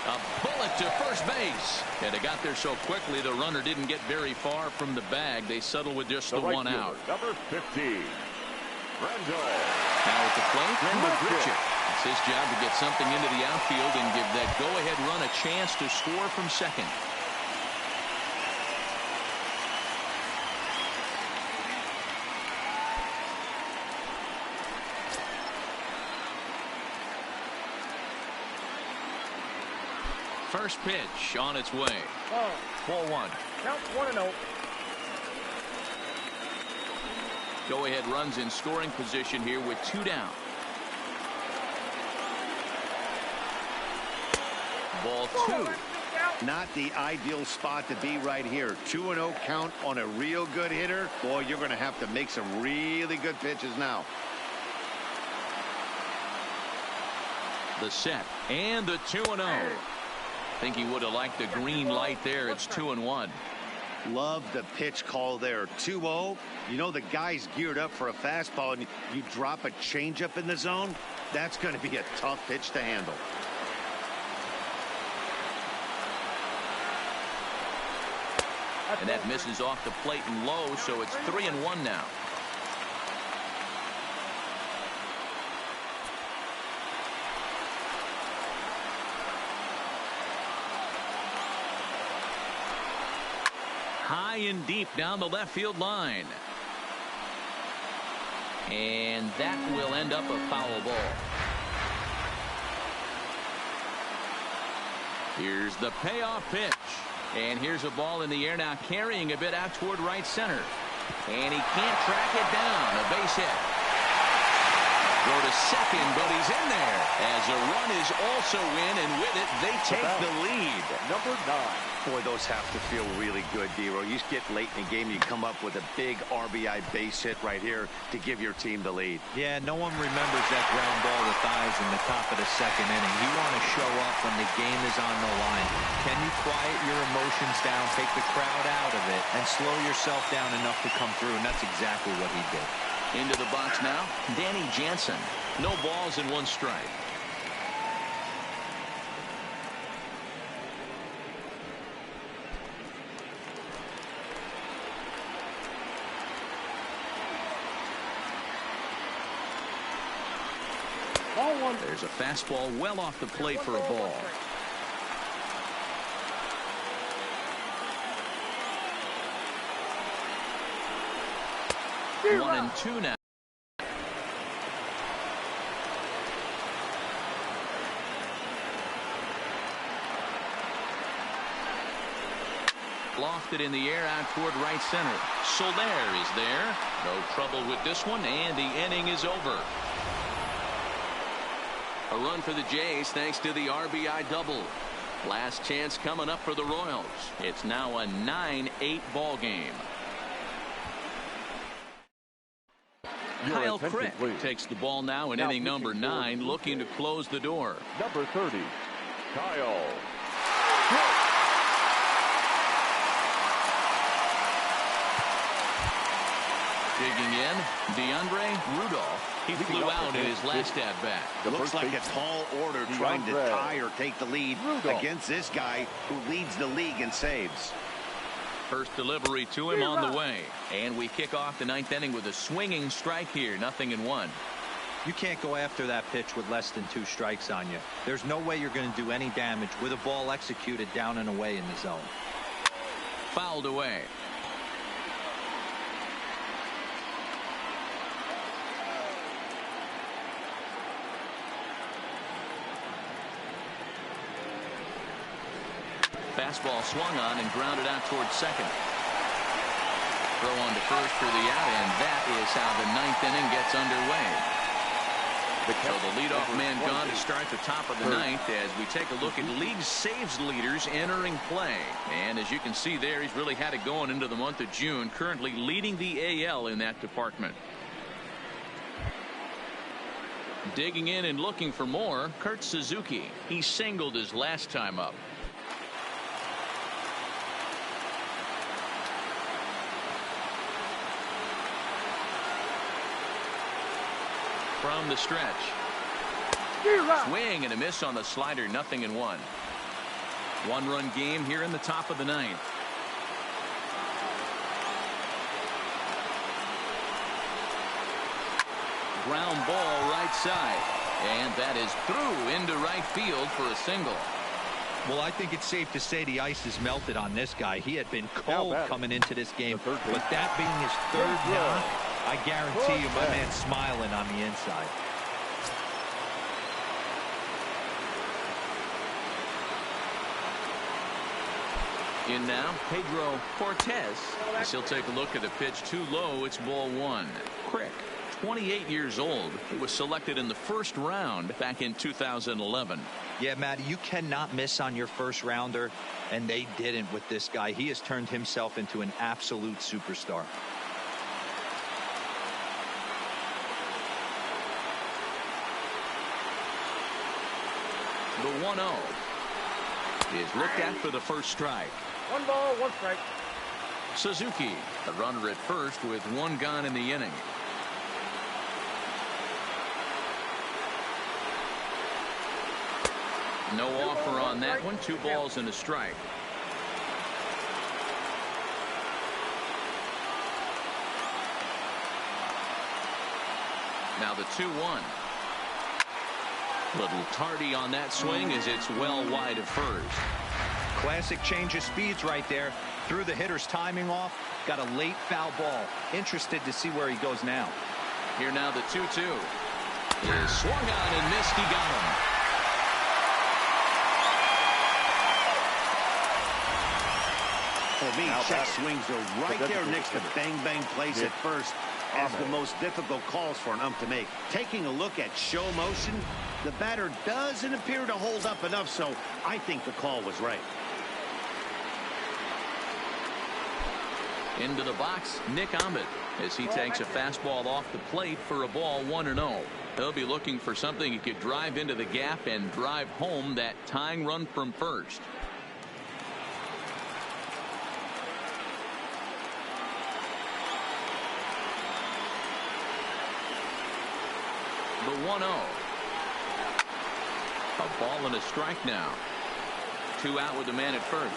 A bullet to first base. And it got there so quickly the runner didn't get very far from the bag. They settle with just the right one out. Number 15. Brando. Now at the plate, Brandon Bridger. It's his job to get something into the outfield and give that go-ahead run a chance to score from second. First pitch on its way. 4-1. Count 1-0. Go-ahead runs in scoring position here with 2 down. Ball 2. Not the ideal spot to be right here. 2-0 count on a real good hitter. Boy, you're going to have to make some really good pitches now. The set and the 2-0. I think he would have liked the green light there. It's 2-1. Love the pitch call there. 2-0. You know the guy's geared up for a fastball, and you drop a changeup in the zone. That's going to be a tough pitch to handle. And that misses off the plate and low, so it's 3-1 now. High and deep down the left field line. And that will end up a foul ball. Here's the payoff pitch. And here's a ball in the air now, carrying a bit out toward right center. And he can't track it down. A base hit. Throw to second, but he's in there. As a run is also in, and with it, they take the lead. Number 9. Boy, those have to feel really good, Dero. You get late in the game, you come up with a big RBI base hit right here to give your team the lead. Yeah, no one remembers that ground ball with eyes in the top of the second inning. You want to show up when the game is on the line. Can you quiet your emotions down, take the crowd out of it, and slow yourself down enough to come through? And that's exactly what he did. Into the box now, Danny Jansen. No balls and 1 strike. There's a fastball well off the plate for a ball. 1-2 now. Lofted in the air out toward right center. Soler is there. No trouble with this one, and the inning is over. A run for the Jays thanks to the RBI double. Last chance coming up for the Royals. It's now a 9-8 ball game. Kyle Crick takes the ball now in inning number 9, looking to close the door. Number 30, Kyle. Digging in, DeAndre Rudolph. He flew out in his last at-bat. Looks like a tall order trying to tie or take the lead against this guy who leads the league in saves. First delivery to him on the way. And we kick off the 9th inning with a swinging strike here. 0-1. You can't go after that pitch with less than 2 strikes on you. There's no way you're going to do any damage with a ball executed down and away in the zone. Fouled away. Fastball swung on and grounded out towards second. Throw on to first for the out, and that is how the 9th inning gets underway. So the leadoff man gone to start the top of the 9th as we take a look at league saves leaders entering play. And as you can see there, he's really had it going into the month of June, currently leading the AL in that department. Digging in and looking for more, Kurt Suzuki. He singled his last time up. From the stretch. Swing and a miss on the slider. 0-1. 1-run game here in the top of the 9th. Ground ball right side. And that is through into right field for a single. Well, I think it's safe to say the ice is melted on this guy. He had been cold coming into this game. But that being his 3rd knock, I guarantee you my man's smiling on the inside. In now, Pedro Cortez. As he'll take a look at a pitch too low. It's ball 1. Crick, 28 years old. He was selected in the 1st round back in 2011. Yeah, Matty, you cannot miss on your 1st rounder, and they didn't with this guy. He has turned himself into an absolute superstar. The 1-0 is looked at for the first strike. 1 ball, 1 strike. Suzuki, the runner at first with 1 gone in the inning. No offer on that one. 2 balls and a strike. Now the 2-1. Little tardy on that swing as it's well wide of first. Classic change of speeds right there. Threw the hitter's timing off. Got a late foul ball. Interested to see where he goes now. Here now the 2-2. Is swung on and missed. He got him. For me, check swings are right there next to bang plays at first as the most difficult calls for an ump to make. Taking a look at show motion, the batter doesn't appear to hold up enough, so I think the call was right. Into the box, Nick Ahmed, as he takes a fastball off the plate for a ball 1-0. He'll be looking for something he could drive into the gap and drive home that tying run from first. The 1-0. A ball and a strike now. 2 out with the man at first.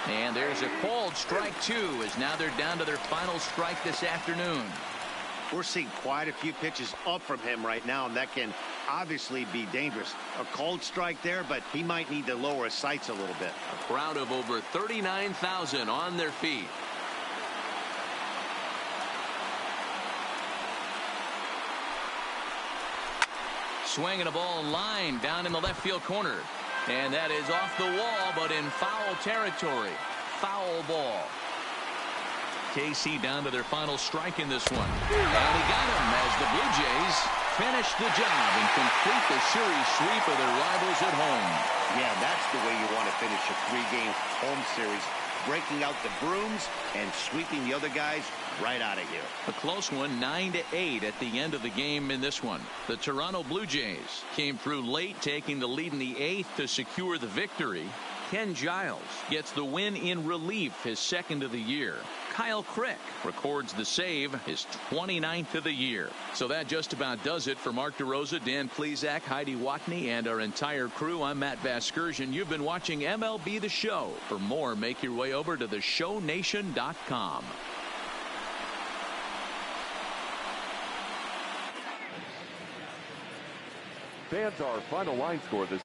And there's a called strike 2 as now they're down to their final strike this afternoon. We're seeing quite a few pitches up from him right now, and that can obviously be dangerous. A called strike there, but he might need to lower his sights a little bit. A crowd of over 39,000 on their feet. Swinging a ball line down in the left field corner. And that is off the wall, but in foul territory. Foul ball. KC down to their final strike in this one. And he got him as the Blue Jays finish the job and complete the series sweep of their rivals at home. Yeah, that's the way you want to finish a 3-game home series. Breaking out the brooms and sweeping the other guys right out of here. A close one, 9-8 at the end of the game in this one. The Toronto Blue Jays came through late, taking the lead in the 8th to secure the victory. Ken Giles gets the win in relief, his 2nd of the year. Kyle Crick records the save, his 29th of the year. So that just about does it for Mark DeRosa, Dan Plesac, Heidi Watney, and our entire crew. I'm Matt Vasgersian. You've been watching MLB The Show. For more, make your way over to theshownation.com. Fans, our final line score this